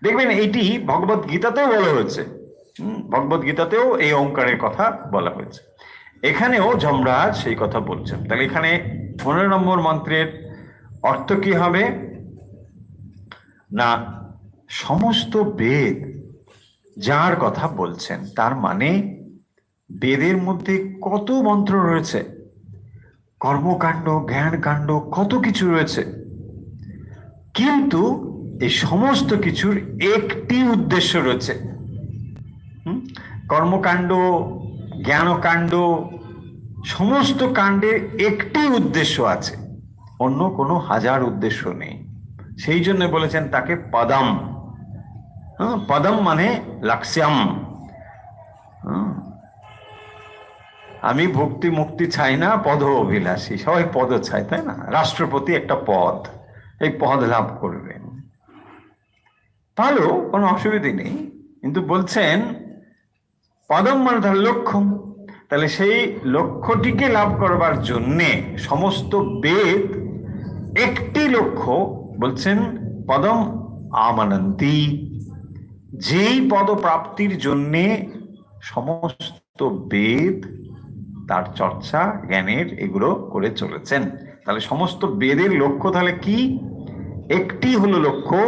দেখবেন এইটি ভগবত গীতাতেও বলা হয়েছে। ভগবত গীতাতেও এই ওঙ্কারের কথা বলা হয়েছে। এখানেও যমরাজ সেই কথা বলছেন। তাহলে এখানে 15 নম্বর মন্ত্রের অর্থ কি হবে না, সমস্ত বেদ যার কথা বলছেন, তার মানে বেদের মধ্যে কত মন্ত্র রয়েছে, কর্মকাণ্ড, জ্ঞানকাণ্ড, কত কিছু রয়েছে, কিন্তু এই সমস্ত কিছুর একটি উদ্দেশ্য রয়েছে। কর্মকাণ্ড, জ্ঞানকাণ্ড, সমস্ত কাণ্ডের একটি উদ্দেশ্য আছে, অন্য কোনো হাজার উদ্দেশ্য নেই। সেই জন্য বলেছেন তাকে পদম। পদম মানে লক্ষ্যম। আমি ভক্তি মুক্তি চাই না, পদ অভিলাষী। সবাই পদ চাই, তাই না? রাষ্ট্রপতি একটা পদ, এই পদ লাভ করবেন, ভালো, কোনো অসুবিধে নেই। কিন্তু বলছেন পদম মানে তার লক্ষ্য। তাহলে সেই লক্ষ্যটিকে লাভ করবার জন্যে সমস্ত বেদ একটি লক্ষ্য, বলছেন পদম আমানন্তি। যেই পদ প্রাপ্তির জন্যে সমস্ত বেদ তার চর্চা, জ্ঞানের এগুলো করে চলেছেন। তাহলে সমস্ত বেদের লক্ষ্য তাহলে কি? একটি হলো লক্ষ্য,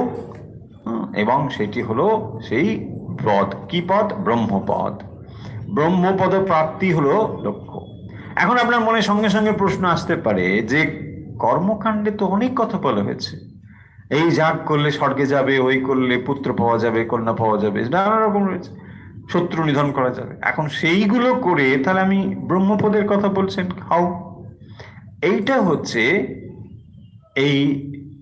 এবং সেটি হলো সেই পদ। কি পদ? ব্রহ্মপদ। ব্রহ্মপদ প্রাপ্তি হলো লক্ষ্য। এখন আপনার মনে সঙ্গে সঙ্গে প্রশ্ন আসতে পারে যে কর্মকাণ্ডে তো অনেক কথা বলা হয়েছে, এই যাগ করলে স্বর্গে যাবে, ওই করলে পুত্র পাওয়া যাবে, কন্যা পাওয়া যাবে, নানা রকম রয়েছে, শত্রু নিধন করা যাবে। এখন সেইগুলো করে তাহলে আমি ব্রহ্মপদের কথা বলছেন হাউ? এইটা হচ্ছে এই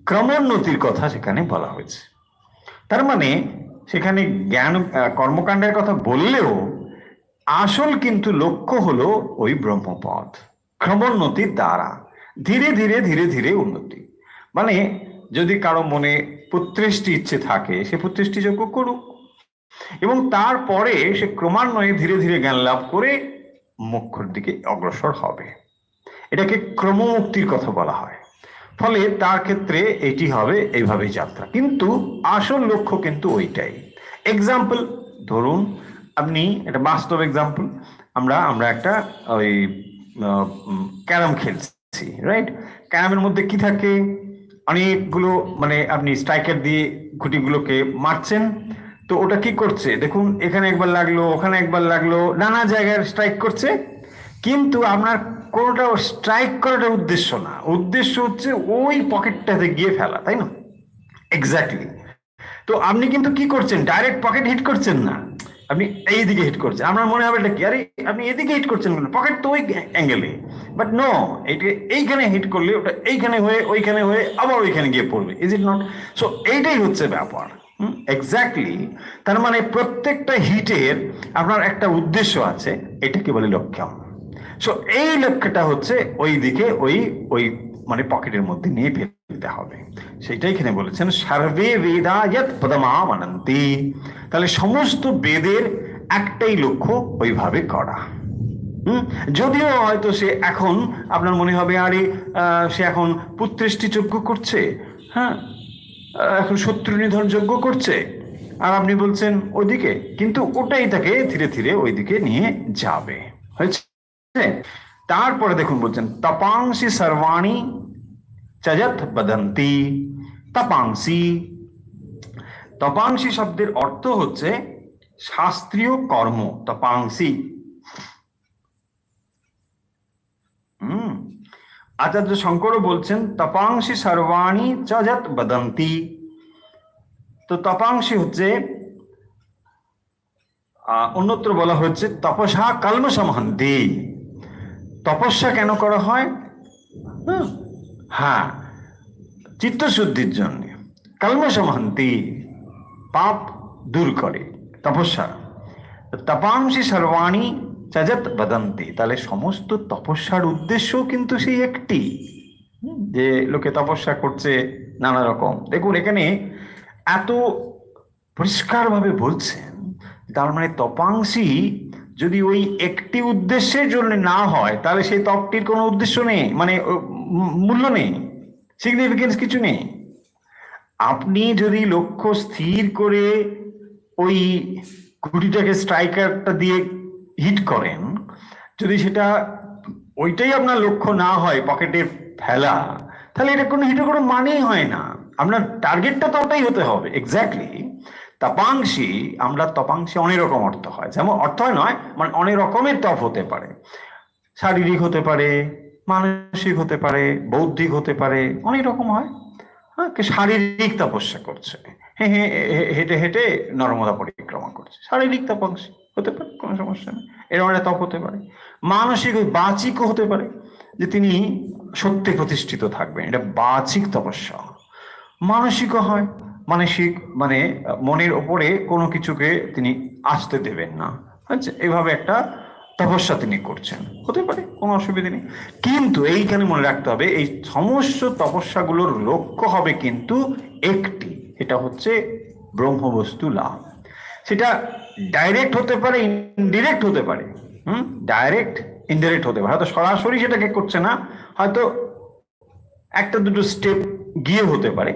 ক্রমোন্নতির কথা সেখানে বলা হয়েছে। তার মানে সেখানে জ্ঞান কর্মকাণ্ডের কথা বললেও আসল কিন্তু লক্ষ্য হলো ওই ব্রহ্মপদ, ক্রমোন্নতির দ্বারা ধীরে ধীরে ধীরে ধীরে উন্নতি। মানে যদি কারো মনে পুত্রেষ্টি ইচ্ছে থাকে, সে পুত্রেষ্টি যজ্ঞ করুক, এবং তারপরে সে ক্রমান্বয়ে ধীরে ধীরে জ্ঞান লাভ করে মোক্ষর দিকে অগ্রসর হবে। এটাকে ক্রমমুক্তির কথা বলা হয়। ফলে তার ক্ষেত্রে এটি হবে এইভাবেই যাত্রা, কিন্তু আসল লক্ষ্য কিন্তু ওইটাই। এক্সাম্পল ধরুন, আপনি একটা বাস্তব এক্সাম্পল, আমরা একটা ওই ক্যারাম খেলছি, রাইট? ক্যারামের মধ্যে কি থাকে? অনেকগুলো, মানে আপনি স্ট্রাইকার দিয়ে গুটিগুলোকে মারছেন, তো ওটা কি করছে দেখুন, এখানে একবার লাগলো, ওখানে একবার লাগলো, নানা জায়গায় স্ট্রাইক করছে, কিন্তু আপনার কোনোটা স্ট্রাইক করাটা উদ্দেশ্য না, উদ্দেশ্য হচ্ছে ওই পকেটটাতে গিয়ে ফেলা, তাই না? এক্স্যাক্টলি। তো আপনি কিন্তু কি করছেন? ডাইরেক্ট পকেট হিট করছেন না, আপনি এইদিকে হিট করছেন। আপনার মনে হবে এটা কি, আরে আপনি এদিকে হিট করছেন কেন, পকেট তো ওই অ্যাঙ্গেলে। বাট নো, এইটা এইখানে হিট করলে ওটা এইখানে হয়ে ওইখানে হয়ে আবার ওইখানে গিয়ে পড়বে, ইজ ইট নট? সো এইটাই হচ্ছে ব্যাপার। এক্স্যাক্টলি। তার মানে প্রত্যেকটা হিটের আপনার একটা উদ্দেশ্য আছে, এটাকে বলে লক্ষ্য। সো এই লক্ষ্যটা হচ্ছে ওই দিকে ওই মানে পকেটের মধ্যে নিয়ে ফেলতে হবে। সেটাই এখানে বলেছেন সর্বে বেদা ইয়ৎ পদমামনন্তি। তাহলে সমস্ত বেদের একটাই লক্ষ্য ওইভাবে করা। যদিও হয়তো সে এখন আপনার মনে হবে আরে সে এখন পুত্রেষ্টি যজ্ঞ করছে, হ্যাঁ, এখন শত্রু নিধন যজ্ঞ করছে, আর আপনি বলছেন ওইদিকে, কিন্তু ওটাই তাকে ধীরে ধীরে ওইদিকে নিয়ে যাবে। হয়েছে? তারপরে দেখুন বলছেন তপাংসি সর্বাণি চজত বদন্তি। তপাংসি, তপাংসি শব্দের অর্থ হচ্ছে শাস্ত্রীয় কর্ম। তপাংসি, আচার্য শঙ্করও বলছেন তপাংসি সর্বাণি চজত বদন্তি। তো তপাংসি হচ্ছে, অন্যত্র বলা হচ্ছে তপসা কলমশমহন্তি। তপস্যা কেন করা হয়? হ্যাঁ, চিত্তশুদ্ধির জন্য। কলমশমহন্তি, পাপ দূর করে তপস্যা। তপাংসি সর্বাণি চজত বদন্তি। তাহলে সমস্ত তপস্যার উদ্দেশ্য কিন্তু সেই একটি, যে লোকে তপস্যা করছে নানা রকম। দেখুন এখানে এত পরিষ্কারভাবে বলছেন, তার মানে তপাংসি যদি ওই একটি উদ্দেশ্যের জন্য না হয়, তাহলে সেই তপটির কোনো উদ্দেশ্য নেই, মানে মূল্য নেই, সিগনিফিকেন্স কিছু নেই। আপনি যদি লক্ষ্য স্থির করে ওই গুটিটাকে স্ট্রাইকারটা দিয়ে হিট করেন, যদি সেটা ওইটাই আপনার লক্ষ্য না হয় পকেটে ফেলা, তাহলে এটা কোনো হিটের কোনো মানেই হয় না। আপনার টার্গেটটা তো ওটাই হতে হবে। এক্স্যাক্টলি। তপাংসি, আমরা তপাংসি অনেক রকম অর্থ হয়, যেমন অর্থ হয় নয়, মানে অনেক রকমের তপ হতে পারে। শারীরিক হতে পারে, মানসিক হতে পারে, বৌদ্ধিক হতে পারে, অনেক রকম হয়। হ্যাঁ, শারীরিক তপস্যা করছে, হেঁটে হেঁটে নর্মদা পরিক্রমা করছে, শারীরিক তপস্যা হতে পারে, কোনো সমস্যা নেই, এরকম একটা তপ হতে পারে। মানসিক বাচিকও হতে পারে, যে তিনি সত্যে প্রতিষ্ঠিত থাকবেন, এটা বাচিক তপস্যা। মানসিকও হয়, মানসিক মানে মনের ওপরে কোনো কিছুকে তিনি আসতে দেবেন না, আচ্ছা, এইভাবে একটা তপস্যা তিনি করছেন, হতে পারে, কোনো অসুবিধা নেই। কিন্তু এইখানে মনে রাখতে হবে, এই সমস্ত তপস্যাগুলোর লক্ষ্য হবে কিন্তু একটি, এটা হচ্ছে ব্রহ্মবস্তু লাভ। সেটা ডাইরেক্ট হতে পারে, ইনডিরেক্ট হতে পারে। ডাইরেক্ট ইনডিরেক্ট হতে পারে, হয়তো সরাসরি সেটাকে করছে না, হয়তো একটা দুটো স্টেপ গিয়ে হতে পারে।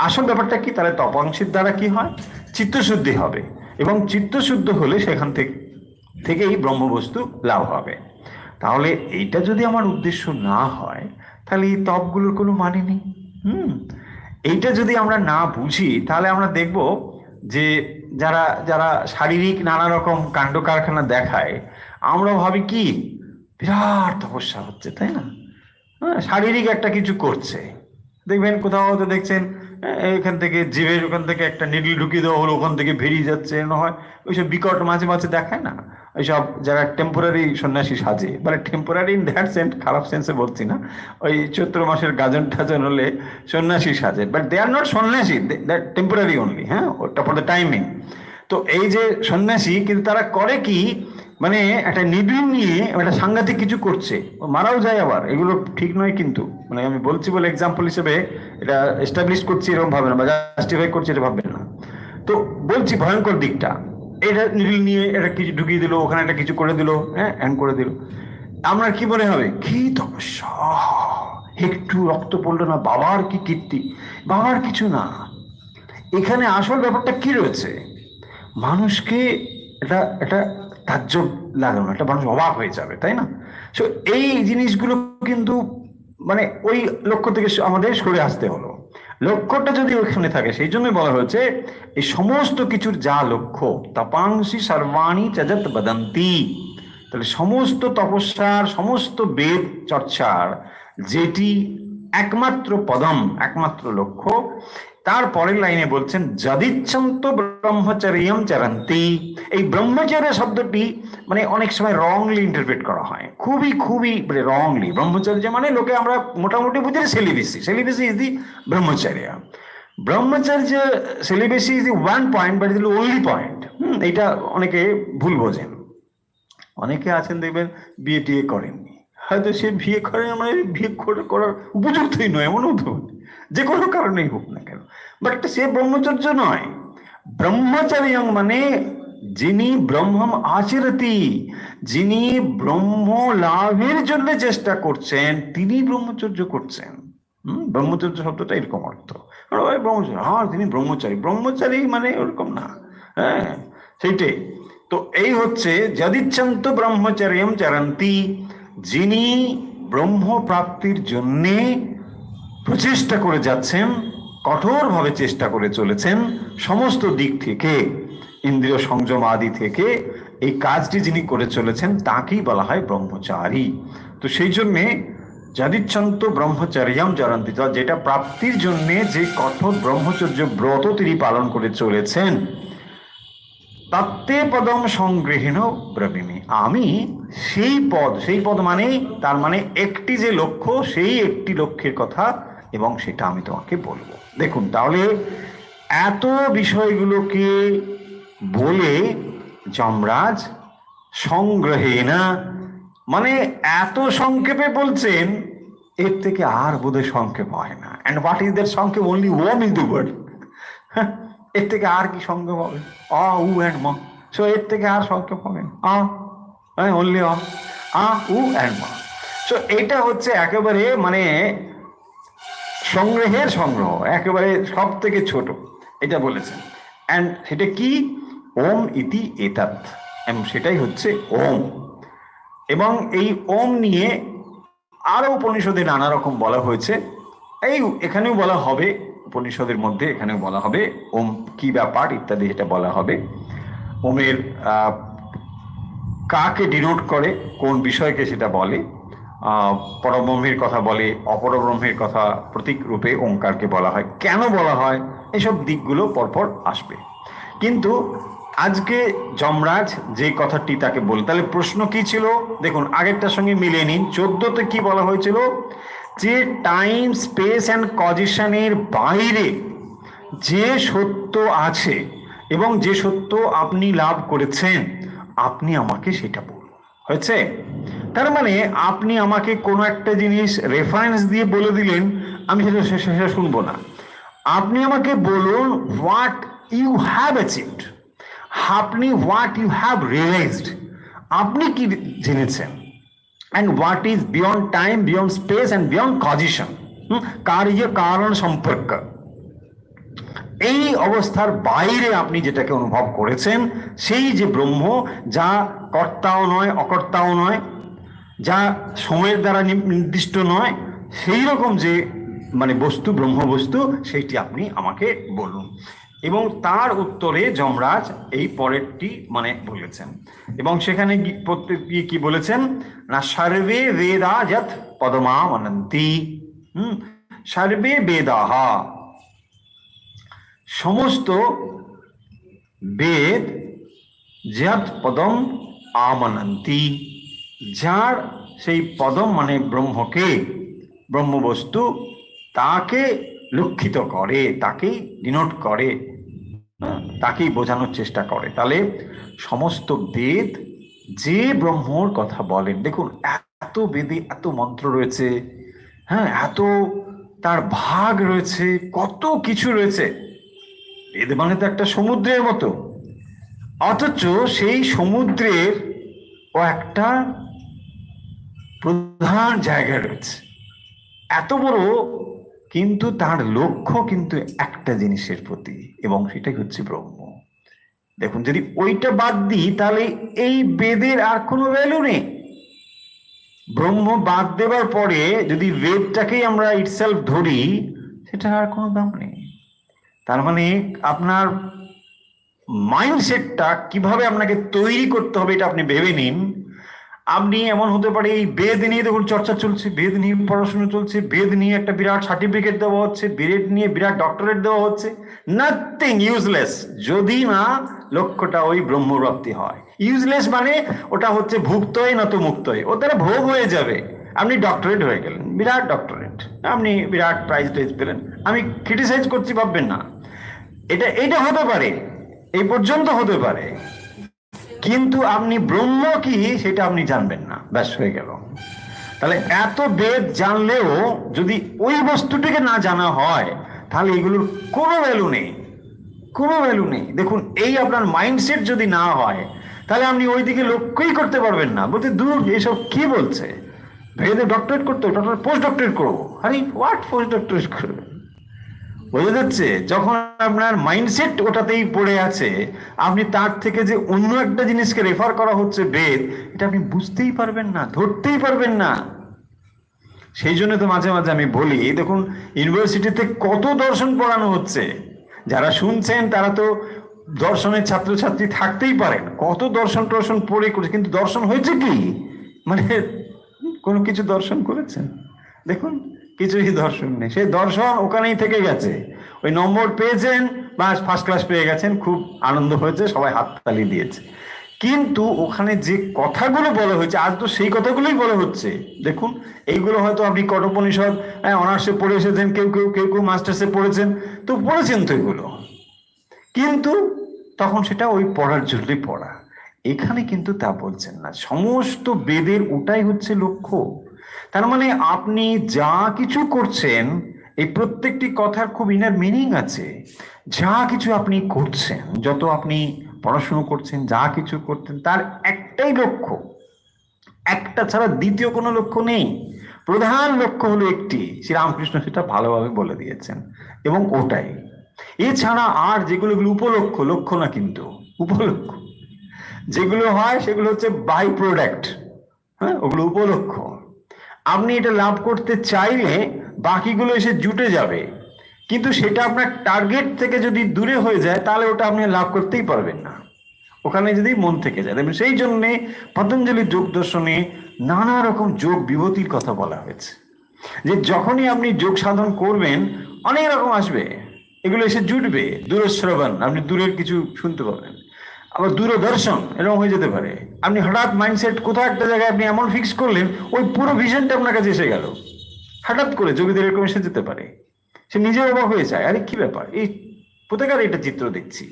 আসল ব্যাপারটা কি, তাহলে তপস্যার দ্বারা কি হয়, চিত্তশুদ্ধি হবে, এবং চিত্তশুদ্ধ হলে সেখান থেকেই ব্রহ্মবস্তু লাভ হবে। তাহলে এইটা যদি আমার উদ্দেশ্য না হয়, তাহলে এই তপগুলোর কোনো মানে নেই। এইটা যদি আমরা না বুঝি, তাহলে আমরা দেখব যে যারা যারা শারীরিক নানা রকম কাণ্ড কারখানা দেখায়, আমরা ভাবি কি বিরাট তপস্যা হচ্ছে, তাই না? শারীরিক একটা কিছু করছে, দেখবেন কোথাও হয়তো দেখছেন এখান থেকে জিভের ওখান থেকে একটা নিডল ঢুকিয়ে দেওয়া হলো, ওখান থেকে বেরিয়ে যাচ্ছে, না হয় ওইসব বিকট মাঝে মাঝে দেখায় না, ওইসব যারা টেম্পোরারি সন্ন্যাসী সাজে, মানে টেম্পোরারি ইন দ্যাট সেন্স, খারাপ সেন্সে বলছি না, ওই চৈত্র মাসের গাজন টাজন হলে সন্ন্যাসী সাজে, বাট দে আর নট সন্ন্যাসী, দ্যাট টেম্পোরারি অনলি, হ্যাঁ, ওটা ফর দ্য টাইমিং। তো এই যে সন্ন্যাসী, কিন্তু তারা করে কি, মানে একটা নিডল নিয়ে একটা সাংঘাতিক কিছু করছে, মারাও যায় আবার, এগুলো ঠিক নয় কিন্তু, মানে আমি বলছি বলে এক্সাম্পল হিসেবে এটা এস্টাবলিশ করছি এরকম ভাবে না, বা জাস্টিফাই করছি এটা ভাববেন না, তো বলছি ভয়ঙ্কর দিকটা। এটা নিডল নিয়ে এটা কিছু ঢুকিয়ে দিল, ওখানে একটা কিছু করে দিল, হ্যাঁ, হ্যান্ড করে দিল, আমরা কি মনে হবে, কি তপস্যা, একটু রক্ত পড়লো না, বাবার কি কীর্তি, বাবার কিছু না। এখানে আসল ব্যাপারটা কি রয়েছে, মানুষকে এটা এটা তাজ্জব লাগানো, একটা মানুষ অবাক হয়ে যাবে, তাই না? সো এই জিনিসগুলো কিন্তু মানে ওই লক্ষ্য থেকে আমাদের সরে আসতে হলো। লক্ষ্যটা যদি ওইখানে থাকে, সেই জন্যই বলা হয়েছে এই সমস্ত কিছুর যা লক্ষ্য, তপাংসি সর্বাণি ত্যজত বদন্তি, তাহলে সমস্ত তপস্যার, সমস্ত বেদ চর্চার যেটি একমাত্র পদম, একমাত্র লক্ষ্য, তার পরের লাইনে বলছেন যদিচ্ছন্ত ব্রহ্মচর্যম চরন্তি। এই ব্রহ্মচর্য শব্দটি মানে অনেক সময় রংলি ইন্টারপ্রেট করা হয়, খুবই খুবই রংলি। ব্রহ্মচর্য মানে লোকে আমরা মোটামুটি বুঝি সেলিবেসি, সেলিবেসি is the brahmacharya. Brahmacharya celibacy is the one point, but is the only point. এটা অনেকে ভুল বোঝেন। অনেকে আছেন দেখবেন বিয়ে টিয়ে করেননি, হয়তো সে বিয়ে করেন মানে বিয়ে করার উপযুক্তই নয়, এমনও তো, যে কোনো কারণেই হোক না কেন, বাট সে ব্রহ্মচর্য নয়। ব্রহ্মচর্য মানে যিনি ব্রহ্মম আচরতি, যিনি ব্রহ্ম লাভের জন্য চেষ্টা করছেন, তিনি ব্রহ্মচর্য করছেন। ব্রহ্মচর্য শব্দটা এরকম অর্থ, ব্রহ্মচর্য, হ্যাঁ তিনি ব্রহ্মচারী, ব্রহ্মচারী মানে ওরকম না, হ্যাঁ সেইটাই। তো এই হচ্ছে যদিচ্ছন্ত ব্রহ্মচর্যম চরন্তি, যিনি ব্রহ্ম প্রাপ্তির জন্যে প্রচেষ্টা করে যাচ্ছেন, কঠোরভাবে চেষ্টা করে চলেছেন সমস্ত দিক থেকে, ইন্দ্রিয় সংযম আদি থেকে এই কাজটি যিনি করে চলেছেন, তাকেই বলা হয় ব্রহ্মচারী। তো সেই জন্যে যদিচ্ছন্ত ব্রহ্মচর্যম চরন্তি, যেটা প্রাপ্তির জন্যে যে কঠোর ব্রহ্মচর্য ব্রত তিনি পালন করে চলেছেন, তত্তে পদম সংগৃহীণ ব্রবীমি, আমি সেই পদ, সেই পদ মানে তার মানে একটি যে লক্ষ্য, সেই একটি লক্ষ্যের কথা, এবং সেটা আমি তোমাকে বলবো। দেখুন, তাহলে এত বিষয়গুলোকে বলে যমরাজ সংগ্রহেনা মানে এত সংক্ষেপে বলছেন, এর থেকে আর বোধহয় সংক্ষেপ হয় না। অ্যান্ড হোয়াট ইজ দ্যাট সংক্ষেপ? Only Om is the word. এর থেকে আর কি সংক্ষেপ হবে? অ উ অ্যান্ড ম। সো এর থেকে আর সংক্ষেপ হবে অনলি উ অ্যান্ড ম। সো এটা হচ্ছে একেবারে মানে সংগ্রহের সংগ্রহ, একেবারে সব থেকে ছোট, এটা বলেছেন। অ্যান্ড সেটা কি? ওম ইতি এতাত, সেটাই হচ্ছে ওম। এবং এই ওম নিয়ে আরো উপনিষদে নানা রকম বলা হয়েছে, এই এখানেও বলা হবে, উপনিষদের মধ্যে এখানেও বলা হবে ওম কি ব্যাপার ইত্যাদি, এটা বলা হবে। ওমের কাকে ডিনোট করে, কোন বিষয়কে সেটা বলে, পরব্রহ্মের কথা বলে, অপরব্রহ্মের কথা প্রতীক রূপে ওঙ্কারকে বলা হয়, কেন বলা হয়, এসব দিকগুলো পরপর আসবে। কিন্তু আজকে যমরাজ যে কথাটি তাকে বল, তাহলে প্রশ্ন কি ছিল দেখুন, আগেরটার সঙ্গে মিলিয়ে নিন। 14তে কি বলা হয়েছিল? যে টাইম স্পেস অ্যান্ড কজিশনের বাইরে যে সত্য আছে এবং যে সত্য আপনি লাভ করেছেন, আপনি আমাকে সেটা বলুন। হয়েছে? তার মানে আপনি আমাকে কোনো একটা জিনিস রেফারেন্স দিয়ে বলে দিলেন, আমি সেটা শুনবো না। আপনি আমাকে বলুন হোয়াট ইউ হ্যাভ অ্যাচিভড, আপনি হোয়াট ইউ হ্যাভ রিয়েলাইজড, আপনি কি জেনেছেন, and what is beyond time, beyond space and beyond causation, কার্য কারণ সম্পর্ক। এই অবস্থার বাইরে আপনি যেটাকে অনুভব করেছেন, সেই যে ব্রহ্ম, যা কর্তাও নয় অকর্তাও নয়, যা সময়ের দ্বারা নির্দিষ্ট নয়, সেই রকম যে মানে বস্তু, ব্রহ্ম বস্তু, সেইটি আপনি আমাকে বলুন। এবং তার উত্তরে যমরাজ এই পরেরটি মানে বলেছেন, এবং সেখানে কি বলেছেন না, সর্বে বেদা যৎ পদমামনন্তি, সর্বে বেদাহা, সমস্ত বেদ, যৎ পদম আমনন্তি, যার সেই পদম মানে ব্রহ্মকে, ব্রহ্মবস্তু, তাকে লক্ষিত করে, তাকেই ডিনোট করে, তাকেই বোঝানোর চেষ্টা করে। তাহলে সমস্ত বেদ যে ব্রহ্মর কথা বলেন, দেখুন এত বেদে এত মন্ত্র রয়েছে, হ্যাঁ, এত তার ভাগ রয়েছে, কত কিছু রয়েছে। বেদ মানে তো একটা সমুদ্রের মতো, অথচ সেই সমুদ্রের ও একটা প্রধান জায়গা রয়েছে, এত বড়, কিন্তু তার লক্ষ্য কিন্তু একটা জিনিসের প্রতি, এবং সেটাই হচ্ছে ব্রহ্ম। দেখুন, যদি ওইটা বাদ দিই তাহলে এই বেদের আর কোনো ভ্যালু নেই। ব্রহ্ম বাদ দেবার পরে যদি বেদটাকেই আমরা ইটসেলফ ধরি, সেটা আর কোনো দাম নেই। তার মানে আপনার মাইন্ডসেটটা কিভাবে আপনাকে তৈরি করতে হবে এটা আপনি ভেবে নিন। আপনি এমন হতে পারে, এই বেদ নিয়ে দেখুন চর্চা চলছে, বেদ নিয়ে পড়াশোনা চলছে, বেদ নিয়ে একটা বিরাট সার্টিফিকেট দেওয়া হচ্ছে, বেদ নিয়ে বিরাট ডক্টরেট দেওয়া হচ্ছে, নাথিং, ইউজলেস, যদি না লক্ষ্যটা ওই ব্রহ্মপ্রাপ্তি হয়। ইউজলেস মানে ওটা হচ্ছে ভুক্তই না তো মুক্তই, ও তারা ভোগ হয়ে যাবে। আপনি ডক্টরেট হয়ে গেলেন, বিরাট ডক্টরেট, আপনি বিরাট প্রাইজ টাইজ পেলেন, আমি ক্রিটিসাইজ করছি ভাববেন না, এটা হতে পারে, এই পর্যন্ত হতে পারে, কিন্তু আপনি ব্রহ্ম কি সেটা আপনি জানবেন না, ব্যাস হয়ে গেল। তাহলে এত বেদ জানলেও যদি ওই বস্তুটিকে না জানা হয়, তাহলে এগুলোর কোনো ভ্যালু নেই, কোনো ভ্যালু নেই। দেখুন, এই আপনার মাইন্ডসেট যদি না হয়, তাহলে আপনি ওই দিকে লক্ষ্যই করতে পারবেন না, বলতে দূর এসব কি বলছে, ভেদে ডক্টরেট করতে হবে, ডক্টরেট পোস্ট ডক্টরেট করবো, আরে হোয়াট পোস্ট ডক্টরেট করবে, বোঝা যাচ্ছে? যখন আপনার মাইন্ডসেট ওটাতেই পড়ে আছে, আপনি তার থেকে যে অন্য একটা জিনিসকে রেফার করা হচ্ছে বেদ, এটা আপনি বুঝতেই পারবেন না, ধরতেই পারবেন না। সেই জন্য তো মাঝে মাঝে আমি বলি, দেখুন ইউনিভার্সিটিতে কত দর্শন পড়ানো হচ্ছে, যারা শুনছেন তারা তো দর্শনের ছাত্রছাত্রী থাকতেই পারেন, কত দর্শন টর্শন পড়ে করেছে, কিন্তু দর্শন হয়েছে কি, মানে কোনো কিছু দর্শন করেছেন? দেখুন কিছুই দর্শন নেই, সেই দর্শন ওখানেই থেকে গেছে। ওই নম্বর পেয়েছেন, বা ফার্স্ট ক্লাস পেয়ে গেছেন, খুব আনন্দ হয়েছে, সবাই হাততালি দিয়েছে, কিন্তু ওখানে যে কথাগুলো বলা হয়েছে আজ তো সেই কথাগুলোই বলা হচ্ছে। দেখুন, এইগুলো হয়তো আপনি কঠোপনিষদ অনার্সে পড়ে এসেছেন, কেউ কেউ কেউ কেউ মাস্টার্সে পড়েছেন, তো পড়েছেন তো এগুলো, কিন্তু তখন সেটা ওই পড়ার জন্যই পড়া। এখানে কিন্তু তা বলছেন না, সমস্ত বেদের ওটাই হচ্ছে লক্ষ্য। তার মানে আপনি যা কিছু করছেন, এই প্রত্যেকটি কথার খুব ইনার মিনিং আছে। যা কিছু আপনি করছেন, যত আপনি পড়াশুনো করছেন, যা কিছু করতেন, তার একটাই লক্ষ্য, একটা ছাড়া দ্বিতীয় কোনো লক্ষ্য নেই। প্রধান লক্ষ্য হলো একটি, শ্রীরামকৃষ্ণ সেটা ভালোভাবে বলে দিয়েছেন, এবং ওটাই। এছাড়া আর যেগুলো উপলক্ষ্য, লক্ষ্য না কিন্তু উপলক্ষ্য যেগুলো হয় সেগুলো হচ্ছে বাই প্রোডাক্ট, হ্যাঁ, ওগুলো উপলক্ষ্য। আপনি এটা লাভ করতে চাইলে বাকিগুলো এসে জুটে যাবে, কিন্তু সেটা আপনার টার্গেট থেকে যদি দূরে হয়ে যায়, তাহলে ওটা আপনি লাভ করতেই পারবেন না, ওখানে যদি মন থেকে যায়। দেখবেন সেই জন্যে পতঞ্জলি যোগ দর্শনে নানা রকম যোগ বিভূতির কথা বলা হয়েছে, যে যখনই আপনি যোগ সাধন করবেন অনেক রকম আসবে, এগুলো এসে জুটবে। দূরশ্রবণ, আপনি দূরের কিছু শুনতে পাবেন, আবার দূরদর্শন এরকম হয়ে যেতে পারে। আপনি হঠাৎ মাইন্ডসেট কোথাও একটা জায়গায় আপনি এমন ফিক্স করলেন, ওই পুরো ভিশনটা আপনার কাছে এসে গেল, হঠাৎ করে যোগীদের এরকম এসে যেতে পারে, সে নিজে অবাক হয়ে যায়, আরে কি ব্যাপার, এই প্রত্যেকের এটা চিত্র দেখছি,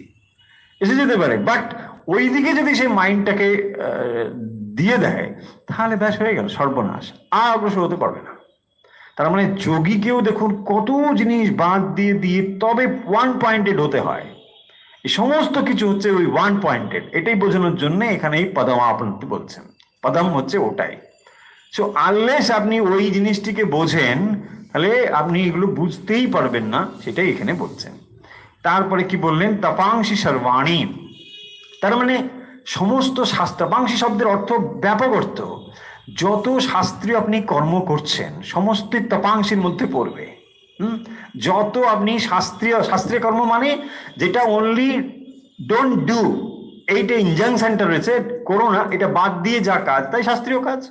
এসে যেতে পারে। বাট ওই দিকে যদি সে মাইন্ডটাকে দিয়ে দেয়, তাহলে ব্যাস হয়ে গেল, সর্বনাশ, আর অগ্রসর হতে পারবে না। তার মানে যোগীকেও দেখুন কত জিনিস বাদ দিয়ে দিয়ে তবে ওয়ান পয়েন্টেড হতে হয়। এই সমস্ত কিছু হচ্ছে ওই ওয়ান পয়েন্টেড, এটাই বোঝানোর জন্য এখানে এই পদম আপনি বলছেন। পদম হচ্ছে ওটাই। সো আনলেস আপনি ওই জিনিসটিকে বোঝেন, তাহলে আপনি এগুলো বুঝতেই পারবেন না, সেটাই এখানে বলছেন। তারপরে কি বললেন, তপাংশি সর্বাণী, তার মানে সমস্ত শাস্ত্র, তপাংশি শব্দের অর্থ ব্যাপক অর্থ, যত শাস্ত্রীয় আপনি কর্ম করছেন সমস্ত তপাংশির মধ্যে পড়বে। যত আপনি শাস্ত্রীয় কর্ম মানে যেটা অনলি ডোন্ট ডু, এইটা ইনজাংশনটা রয়েছে, করো না, এটা বাদ দিয়ে যা কাজ তাই শাস্ত্রীয় কাজ,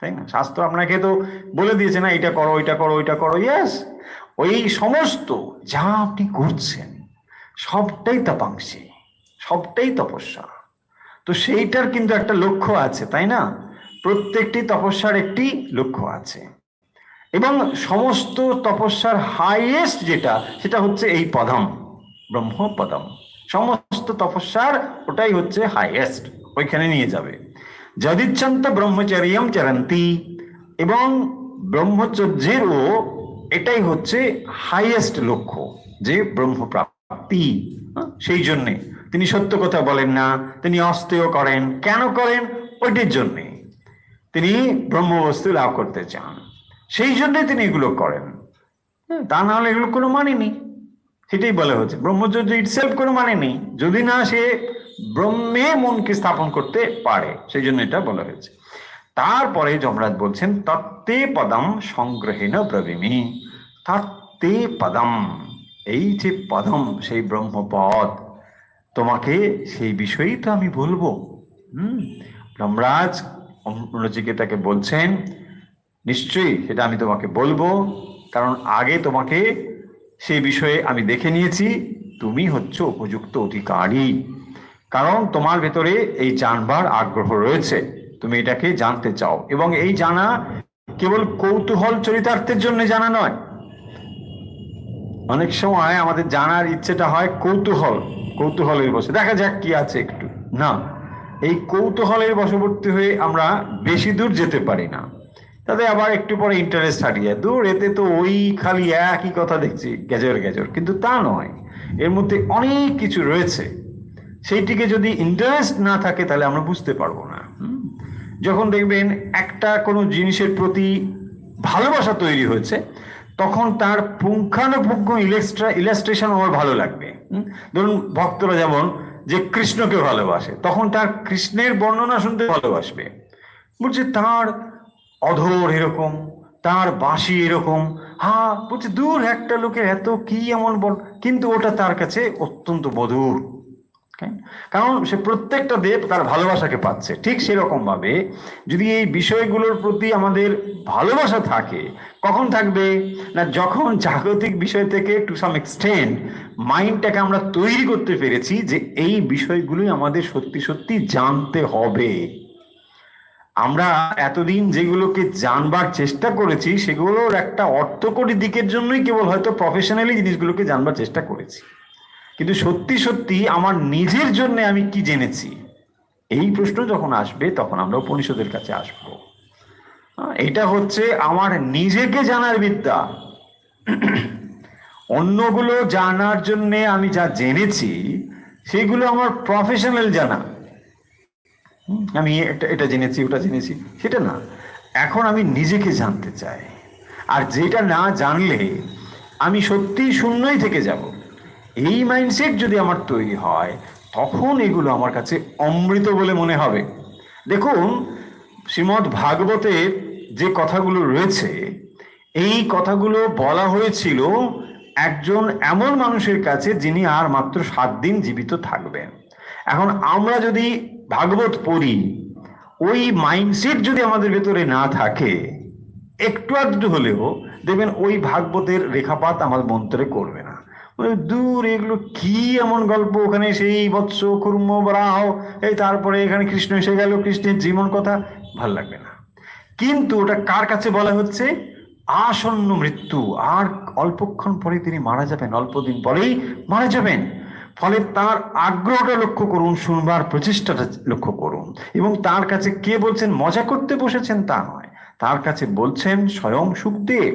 তাই না? শাস্ত্র আপনাকে তো বলে দিয়েছে না, এটা করো, এটা করো, এটা করো, ইয়েস। ওই সমস্ত যা আপনি করছেন সবটাই তপাংশি, সবটাই তপস্যা। তো সেইটার কিন্তু একটা লক্ষ্য আছে, তাই না? প্রত্যেকটি তপস্যার একটি লক্ষ্য আছে, এবং সমস্ত তপস্যার হাইয়েস্ট যেটা, সেটা হচ্ছে এই পদম, ব্রহ্ম পদম। সমস্ত তপস্যার ওটাই হচ্ছে হাইয়েস্ট, ওইখানে নিয়ে যাবে। যদিচ্ছন্ত ব্রহ্মচর্যম চরন্তি, এবং ব্রহ্মচর্যেরও এটাই হচ্ছে হাইয়েস্ট লক্ষ্য, যে ব্রহ্মপ্রাপ্তি। সেই জন্যে তিনি সত্য কথা বলেন না, তিনি অস্তেয় করেন। কেন করেন? ওইটির জন্যে তিনি ব্রহ্মবস্তু লাভ করতে চান, সেই জন্য তিনি এগুলো করেন। তা না হলে এগুলো কোনো মানে নেই, সেটাই বলা হচ্ছে। ব্রহ্মচর্য ইটসেলফ কোনো মানে নেই যদি না সে ব্রহ্মে মনকে স্থাপন করতে পারে, সেই জন্য এটা বলা হয়েছে। তারপরে যমরাজ বলছেন তত্তে পদম সংগ্রহেণ ব্রবীমি, তত্তে পদম, এই যে পদম, সেই ব্রহ্মপদ, তোমাকে সেই বিষয়েই তো আমি বলবো। যমরাজ নচিকেতাকে বলছেন নিশ্চয়ই সেটা আমি তোমাকে বলবো, কারণ আগে তোমাকে সেই বিষয়ে আমি দেখে নিয়েছি, তুমি হচ্ছে উপযুক্ত অধিকারী, কারণ তোমার ভেতরে এই জানবার আগ্রহ রয়েছে, তুমি এটাকে জানতে চাও, এবং এই জানা কেবল কৌতূহল চরিতার্থের জন্য জানা নয়। অনেক সময় আমাদের জানার ইচ্ছেটা হয় কৌতূহলের বসে, দেখা যাক কি আছে একটু, না, এই কৌতূহলের বশবর্তী হয়ে আমরা বেশি দূর যেতে পারি না, তাতে আবার একটু পরে ইন্টারেস্ট হারিয়ে, দূর এতে তো ওই খালি একই কথা দেখছি গেজর গেজর, কিন্তু তা নয়, এর মধ্যে অনেক কিছু রয়েছে। সেইটিকে যদি ইন্টারেস্ট না থাকে তাহলে আমরা বুঝতে পারবো না। যখন দেখবেন একটা কোনো জিনিসের প্রতি ভালোবাসা তৈরি হয়েছে, তখন তার পুঙ্খানুপুঙ্খ ইলাস্ট্রেশন আমার ভালো লাগবে। ধরুন ভক্তরা যেমন যে কৃষ্ণকে ভালোবাসে, তখন তার কৃষ্ণের বর্ণনা শুনতে ভালোবাসবে, বলছে তার অধর এরকম, তার বাঁশি এরকম, বলছে দূর একটা লোকের এত কি এমন বল, কিন্তু ওটা তার কাছে অত্যন্ত মধুর, কারণ সে প্রত্যেকটা দেব তার ভালোবাসাকে পাচ্ছে। ঠিক সেরকম ভাবে যদি এই বিষয়গুলোর প্রতি আমাদের ভালোবাসা থাকে, কখন থাকবে না, যখন জাগতিক বিষয় থেকে টু সাম এক্সটেন্ট মাইন্ডটাকে আমরা তৈরি করতে পেরেছি যে এই বিষয়গুলোই আমাদের সত্যি সত্যি জানতে হবে। আমরা এতদিন যেগুলোকে জানবার চেষ্টা করেছি সেগুলোর একটা অর্থকরী দিকের জন্যই কেবল হয়তো প্রফেশনালি জিনিসগুলোকে জানবার চেষ্টা করেছি, কিন্তু সত্যি সত্যি আমার নিজের জন্য আমি কি জেনেছি, এই প্রশ্ন যখন আসবে তখন আমরা উপনিষদের কাছে আসব। এটা হচ্ছে আমার নিজেকে জানার বিদ্যা। অন্যগুলো জানার জন্য আমি যা জেনেছি সেগুলো আমার প্রফেশনাল জানা, আমি এটা জেনেছি ওটা জেনেছি, সেটা না। এখন আমি নিজেকে জানতে চাই, আর যেটা না জানলে আমি সত্যি শূন্যই থেকে যাব। এই মাইন্ডসেট যদি আমার তৈরি হয়, তখন এগুলো আমার কাছে অমৃত বলে মনে হবে। দেখুন শ্রীমদ্ ভাগবতের যে কথাগুলো রয়েছে, এই কথাগুলো বলা হয়েছিল একজন এমন মানুষের কাছে যিনি আর মাত্র 7 দিন জীবিত থাকবেন। এখন আমরা যদি ভাগবত পড়ি, ওই মাইন্ডসেট যদি আমাদের ভেতরে না থাকে, একটু আধটু হলেও দেখবেন ওই ভাগবতের রেখাপাত আমার মন্ত্রে করবে না। দূর এগুলো কি এমন গল্প, ওখানে সেই বৎস কুর্ম বরাহ, এই তারপরে এখানে কৃষ্ণ এসে গেল, কৃষ্ণের জীবন কথা, ভাল লাগবে না। কিন্তু ওটা কার কাছে বলা হচ্ছে? আসন্ন মৃত্যু, আর অল্পক্ষণ পরে তিনি মারা যাবেন, অল্প দিন পরেই মারা যাবেন। ফলে তার আগ্রহটা লক্ষ্য করুন, শুনবার প্রচেষ্টাটা লক্ষ্য করুন। এবং তার কাছে কে বলছেন, মজা করতে বসেছেন তা নয়, তার কাছে বলছেন স্বয়ং সুখদেব,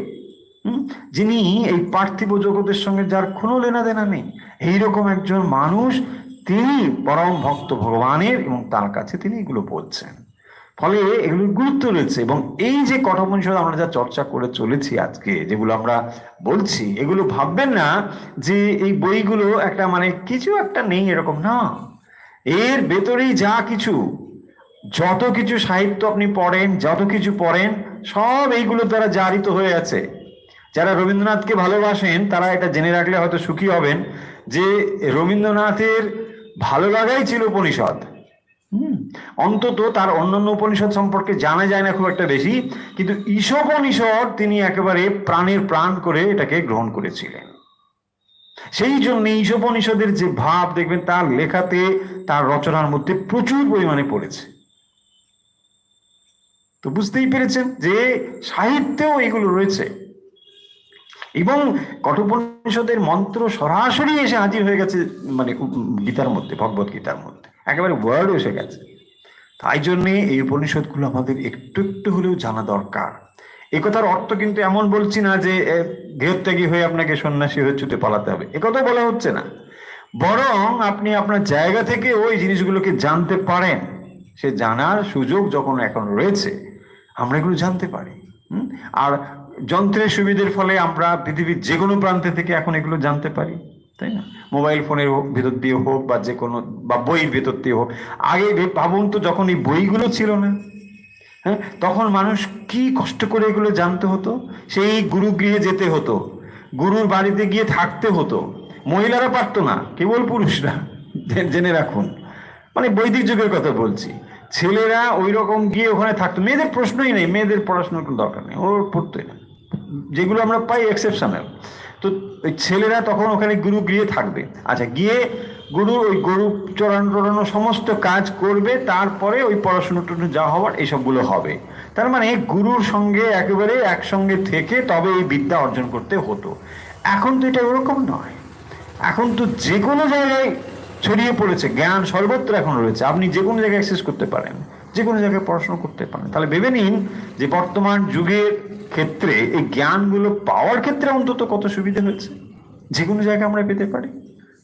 যিনি এই পার্থিব জগতের সঙ্গে যার কোনো লেনা দেনা নেই, এইরকম একজন মানুষ, তিনি পরম ভক্ত ভগবানের, এবং তার কাছে তিনি এগুলো বলছেন। ফলে এগুলোর গুরুত্ব রয়েছে। এবং এই যে কঠোপনিষদ আমরা যা চর্চা করে চলেছি আজকে, যেগুলো আমরা বলছি, এগুলো ভাববেন না যে এই বইগুলো একটা মানে কিছু একটা নেই এরকম না। এর ভেতরেই যা কিছু, যত কিছু সাহিত্য আপনি পড়েন, যত কিছু পড়েন, সব এইগুলো দ্বারা জারিত হয়ে আছে। যারা রবীন্দ্রনাথকে ভালোবাসেন তারা এটা জেনে রাখলে হয়তো সুখী হবেন যে রবীন্দ্রনাথের ভালো লাগাই ছিল উপনিষদ। অন্তত তার অন্যান্য উপনিষদ সম্পর্কে জানা যায় না খুব একটা বেশি, কিন্তু ঈশোপনিষদ তিনি একেবারে প্রাণের প্রাণ করে এটাকে গ্রহণ করেছিলেন। সেই জন্য ঈশোপনিষদের যে ভাব দেখবেন তার লেখাতে, তার রচনার মধ্যে প্রচুর পরিমাণে পড়েছে। তো বুঝতেই পেরেছেন যে সাহিত্যেও এগুলো রয়েছে। এবং কঠোপনিষদের মন্ত্র সরাসরি এসে হাজির হয়ে গেছে মানে গীতার মধ্যে, ভগবত গীতার মধ্যে একেবারে ওয়ার্ড এসে গেছে। তাই জন্যে এই উপনিষদগুলো আমাদের একটু একটু হলেও জানা দরকার। এ কথার অর্থ কিন্তু এমন বলছি না যে গৃহত্যাগী হয়ে আপনাকে সন্ন্যাসী হয়ে ছুটে পালাতে হবে, একথা বলা হচ্ছে না। বরং আপনি আপনার জায়গা থেকে ওই জিনিসগুলোকে জানতে পারেন। সে জানার সুযোগ যখন এখন রয়েছে, আমরা এগুলো জানতে পারি। আর যন্ত্রের সুবিধার ফলে আমরা পৃথিবীর যে কোনো প্রান্তে থেকে এখন এগুলো জানতে পারি, তাই না? মোবাইল ফোনের ভেতর দিয়ে হোক বা যে কোনো, বা বইয়ের ভেতর দিয়ে হোক। আগে ভাবুন তো, যখন এই বইগুলো ছিল না, হ্যাঁ, তখন মানুষ কি কষ্ট করে এগুলো জানতে হতো। সেই গুরু গৃহে যেতে হতো, গুরুর বাড়িতে গিয়ে থাকতে হতো। মহিলারা পারতো না, কেবল পুরুষরা, জেনে রাখুন। মানে বৈদিক যুগের কথা বলছি। ছেলেরা ওই রকম গিয়ে ওখানে থাকতো, মেয়েদের প্রশ্নই নেই, মেয়েদের পড়াশোনার কোনো দরকার নেই, ওর পড়তোই না। যেগুলো আমরা পাই এক্সেপশনাল। তো ওই ছেলেরা তখন ওখানে গুরু গৃহে থাকবে। আচ্ছা, গিয়ে গুরু ওই গরু চড়ানো সমস্ত কাজ করবে, তারপরে ওই পড়াশুনো যা হওয়ার এইসবগুলো হবে। তার মানে গুরুর সঙ্গে একেবারে একসঙ্গে থেকে তবে এই বিদ্যা অর্জন করতে হতো। এখন তো এটা ওরকম নয়। এখন তো যে কোনো জায়গায় ছড়িয়ে পড়েছে, জ্ঞান সর্বত্র এখন রয়েছে, আপনি যে কোনো জায়গায় অ্যাক্সেস করতে পারেন, যে কোনো জায়গায় পড়াশোনা করতে পারেন। তাহলে ভেবে নিন যে বর্তমান যুগের ক্ষেত্রে এই জ্ঞানগুলো পাওয়ার ক্ষেত্রে অন্তত কত সুবিধা হয়েছে, যে কোনো জায়গায় আমরা পেতে পারি।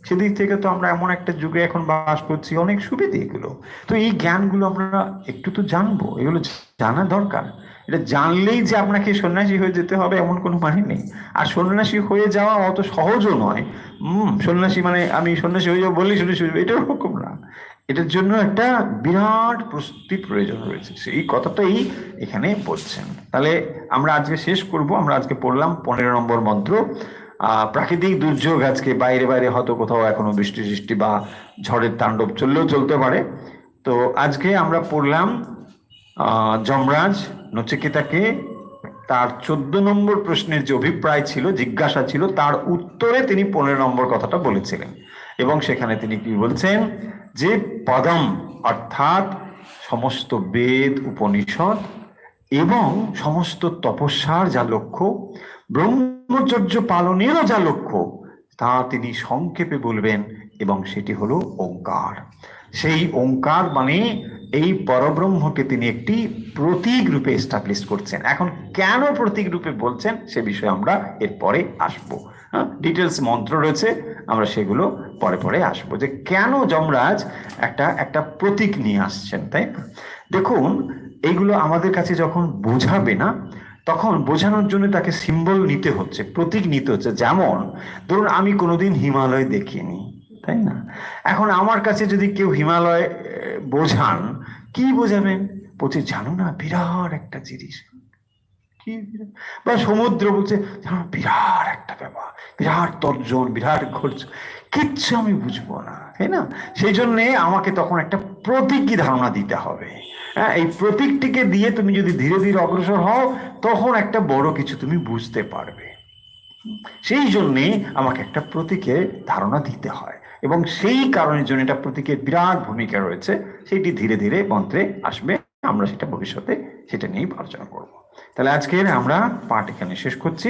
সেদিক থেকে তো আমরা এমন একটা যুগে এখন বাস করছি, অনেক সুবিধে এগুলো। তো এই জ্ঞানগুলো আমরা একটু তো জানবো, এগুলো জানা দরকার। এটা জানলেই যে আপনাকে সন্ন্যাসী হয়ে যেতে হবে এমন কোনো মানে নেই। আর সন্ন্যাসী হয়ে যাওয়া অত সহজও নয়। সন্ন্যাসী মানে আমি সন্ন্যাসী হয়ে যাবো বললেই সন্ন্যাসী হয়ে যাবো, এটা ওরকম না। এটার জন্য একটা বিরাট প্রস্তুতি প্রয়োজন রয়েছে, সেই কথাটাই এখানে বলছেন। তাহলে আমরা আজকে শেষ করব। আমরা আজকে পড়লাম 15 নম্বর মন্ত্র। প্রাকৃতিক দুর্যোগ, আজকে বাইরে বাইরে হয়তো কোথাও এখনো বৃষ্টি সৃষ্টি বা ঝড়ের তাণ্ডব চললেও চলতে পারে। তো আজকে আমরা পড়লাম যমরাজ নচিকেতাকে তার 14 নম্বর প্রশ্নের যে অভিপ্রায় ছিল, জিজ্ঞাসা ছিল, তার উত্তরে তিনি 15 নম্বর কথাটা বলেছিলেন। এবং সেখানে তিনি কি বলছেন যে পদম অর্থাৎ সমস্ত বেদ উপনিষদ এবং সমস্ত তপস্যার যা লক্ষ্য, ব্রহ্মচর্য পালনেরও যা লক্ষ্য, তা তিনি সংক্ষেপে বলবেন। এবং সেটি হলো ওঙ্কার। সেই ওঙ্কার মানে এই পরব্রহ্মকে তিনি একটি প্রতীক রূপে এস্টাবলিশ করছেন। এখন কেন প্রতীক রূপে বলছেন সে বিষয়ে আমরা এরপরে আসবো। ডিটেলস মন্ত্র রয়েছে, আমরা সেগুলো পরে পরে আসবো, যে কেন যমরাজ একটা প্রতীক নিয়ে আসছেন। তাই না? দেখুন, এইগুলো আমাদের কাছে যখন বোঝাবে না, তখন বোঝানোর জন্য তাকে সিম্বল নিতে হচ্ছে, প্রতীক নিতে হচ্ছে। যেমন ধরুন, আমি কোনোদিন হিমালয় দেখিনি, তাই না? এখন আমার কাছে যদি কেউ হিমালয় বোঝান, কি বোঝাবেন? বলছে জানো না, বিরাট একটা জিনিস। কি? বা সমুদ্র বলছে জানো, বিরাট একটা ব্যাপার, বিরাট তর্জন, বিরাট ঘটছ, কিচ্ছু আমি বুঝবো না, তাই না? সেই জন্যে আমাকে তখন একটা প্রতীকী ধারণা দিতে হবে। হ্যাঁ, এই প্রতীকটিকে দিয়ে তুমি যদি ধীরে ধীরে অগ্রসর হও, তখন একটা বড় কিছু তুমি বুঝতে পারবে। সেই জন্যে আমাকে একটা প্রতীকের ধারণা দিতে হয়, এবং সেই কারণের জন্য এটা প্রতীকের বিরাট ভূমিকা রয়েছে। সেটি ধীরে ধীরে মন্ত্রে আসবে, আমরা সেটা ভবিষ্যতে সেটা নিয়েই আলোচনা করব। তাহলে আজকের আমরা পাঠ এখানে শেষ করছি।